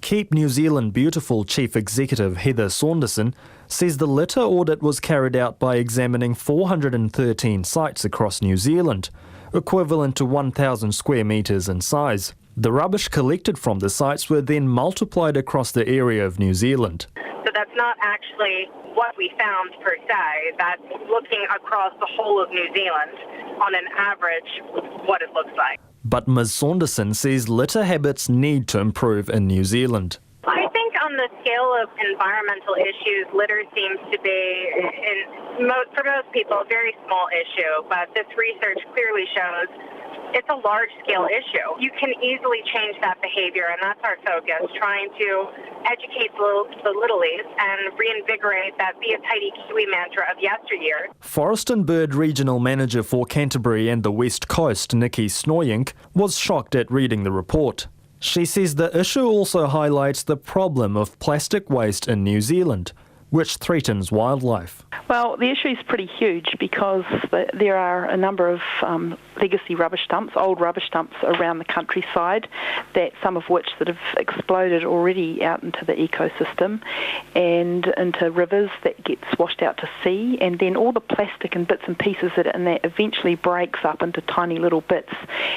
Keep New Zealand Beautiful Chief Executive Heather Saunderson says the litter audit was carried out by examining 413 sites across New Zealand, equivalent to 1,000 square metres in size. The rubbish collected from the sites were then multiplied across the area of New Zealand.
So that's not actually what we found per se. That's looking across the whole of New Zealand on an average what it looks like.
But Ms Saunderson says litter habits need to improve in New Zealand.
I think on the scale of environmental issues, litter seems to be, for most people, a very small issue. But this research clearly shows it's a large-scale issue. You can easily change that behavior, and that's our focus, trying to educate the littlies and reinvigorate that be a tidy Kiwi mantra of yesteryear.
Forest and Bird Regional Manager for Canterbury and the West Coast, Nikki Snoyink, was shocked at reading the report. She says the issue also highlights the problem of plastic waste in New Zealand. which threatens wildlife.
Well, the issue is pretty huge because there are a number of legacy rubbish dumps, old rubbish dumps around the countryside, that some of which that have exploded already out into the ecosystem and into rivers that gets washed out to sea, and then all the plastic and bits and pieces that eventually breaks up into tiny little bits,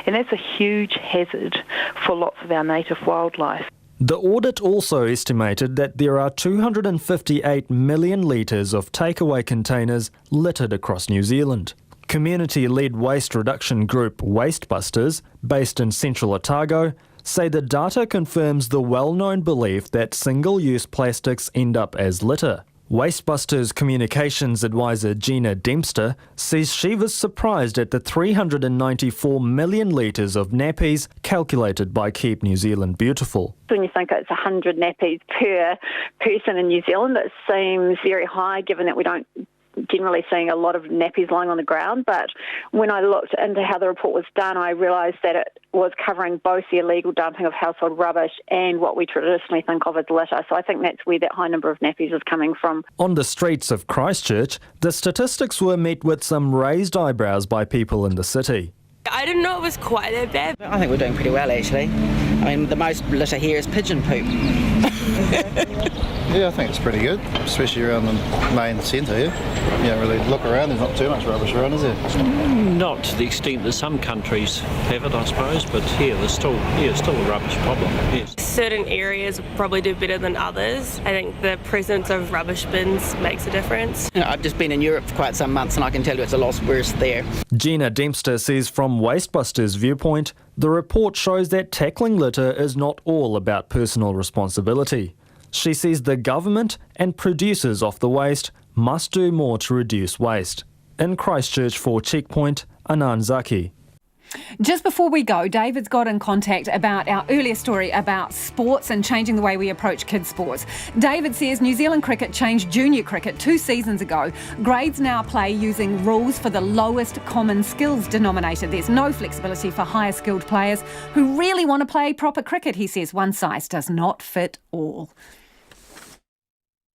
and that's a huge hazard for lots of our native wildlife.
The audit also estimated that there are 258 million litres of takeaway containers littered across New Zealand. Community-led waste reduction group Wastebusters, based in central Otago, say the data confirms the well-known belief that single-use plastics end up as litter. Wastebusters communications advisor Gina Dempster says she was surprised at the 394 million litres of nappies calculated by Keep New Zealand Beautiful.
When you think it's 100 nappies per person in New Zealand, it seems very high given that we don't generally seeing a lot of nappies lying on the ground, but when I looked into how the report was done, I realised that it was covering both the illegal dumping of household rubbish and what we traditionally think of as litter. So I think that's where that high number of nappies is coming from.
On the streets of Christchurch, the statistics were met with some raised eyebrows by people in the city.
I didn't know it was quite that bad.
I think we're doing pretty well, actually. I mean, the most litter here is pigeon poop.
Yeah, I think it's pretty good, especially around the main centre here. You don't really look around, there's not too much rubbish around, is there?
Not to the extent that some countries have it, I suppose, but here there's still a rubbish problem, yes.
Certain areas probably do better than others. I think the presence of rubbish bins makes a difference.
I've just been in Europe for quite some months and I can tell you it's a lot worse there.
Gina Dempster says from Wastebusters' viewpoint, the report shows that tackling litter is not all about personal responsibility. She says the government and producers of the waste must do more to reduce waste. In Christchurch for Checkpoint, Anand Zaki.
Just before we go, David's got in contact about our earlier story about sports and changing the way we approach kids' sports. David says New Zealand cricket changed junior cricket 2 seasons ago. Grades now play using rules for the lowest common skills denominator. There's no flexibility for higher skilled players who really want to play proper cricket. He says one size does not fit all.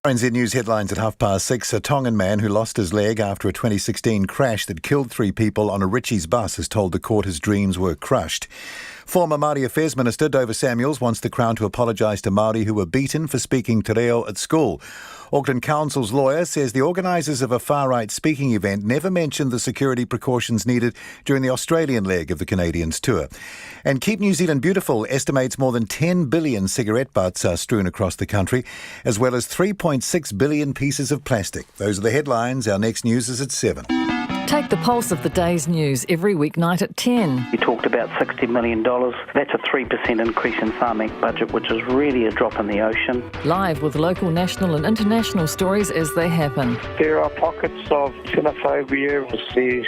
RNZ News headlines at 6:30. A Tongan man who lost his leg after a 2016 crash that killed 3 people on a Ritchie's bus has told the court his dreams were crushed. Former Māori Affairs Minister Dover Samuels wants the Crown to apologise to Māori who were beaten for speaking te reo at school. Auckland Council's lawyer says the organisers of a far-right speaking event never mentioned the security precautions needed during the Australian leg of the Canadians' tour. And Keep New Zealand Beautiful estimates more than 10 billion cigarette butts are strewn across the country, as well as 3.6 billion pieces of plastic. Those are the headlines. Our next news is at 7.
Take the pulse of the day's news every weeknight at 10.
We talked about $60 million. That's a 3% increase in farming budget, which is really a drop in the ocean.
Live with local, national and international stories as they happen.
There are pockets of xenophobia. There's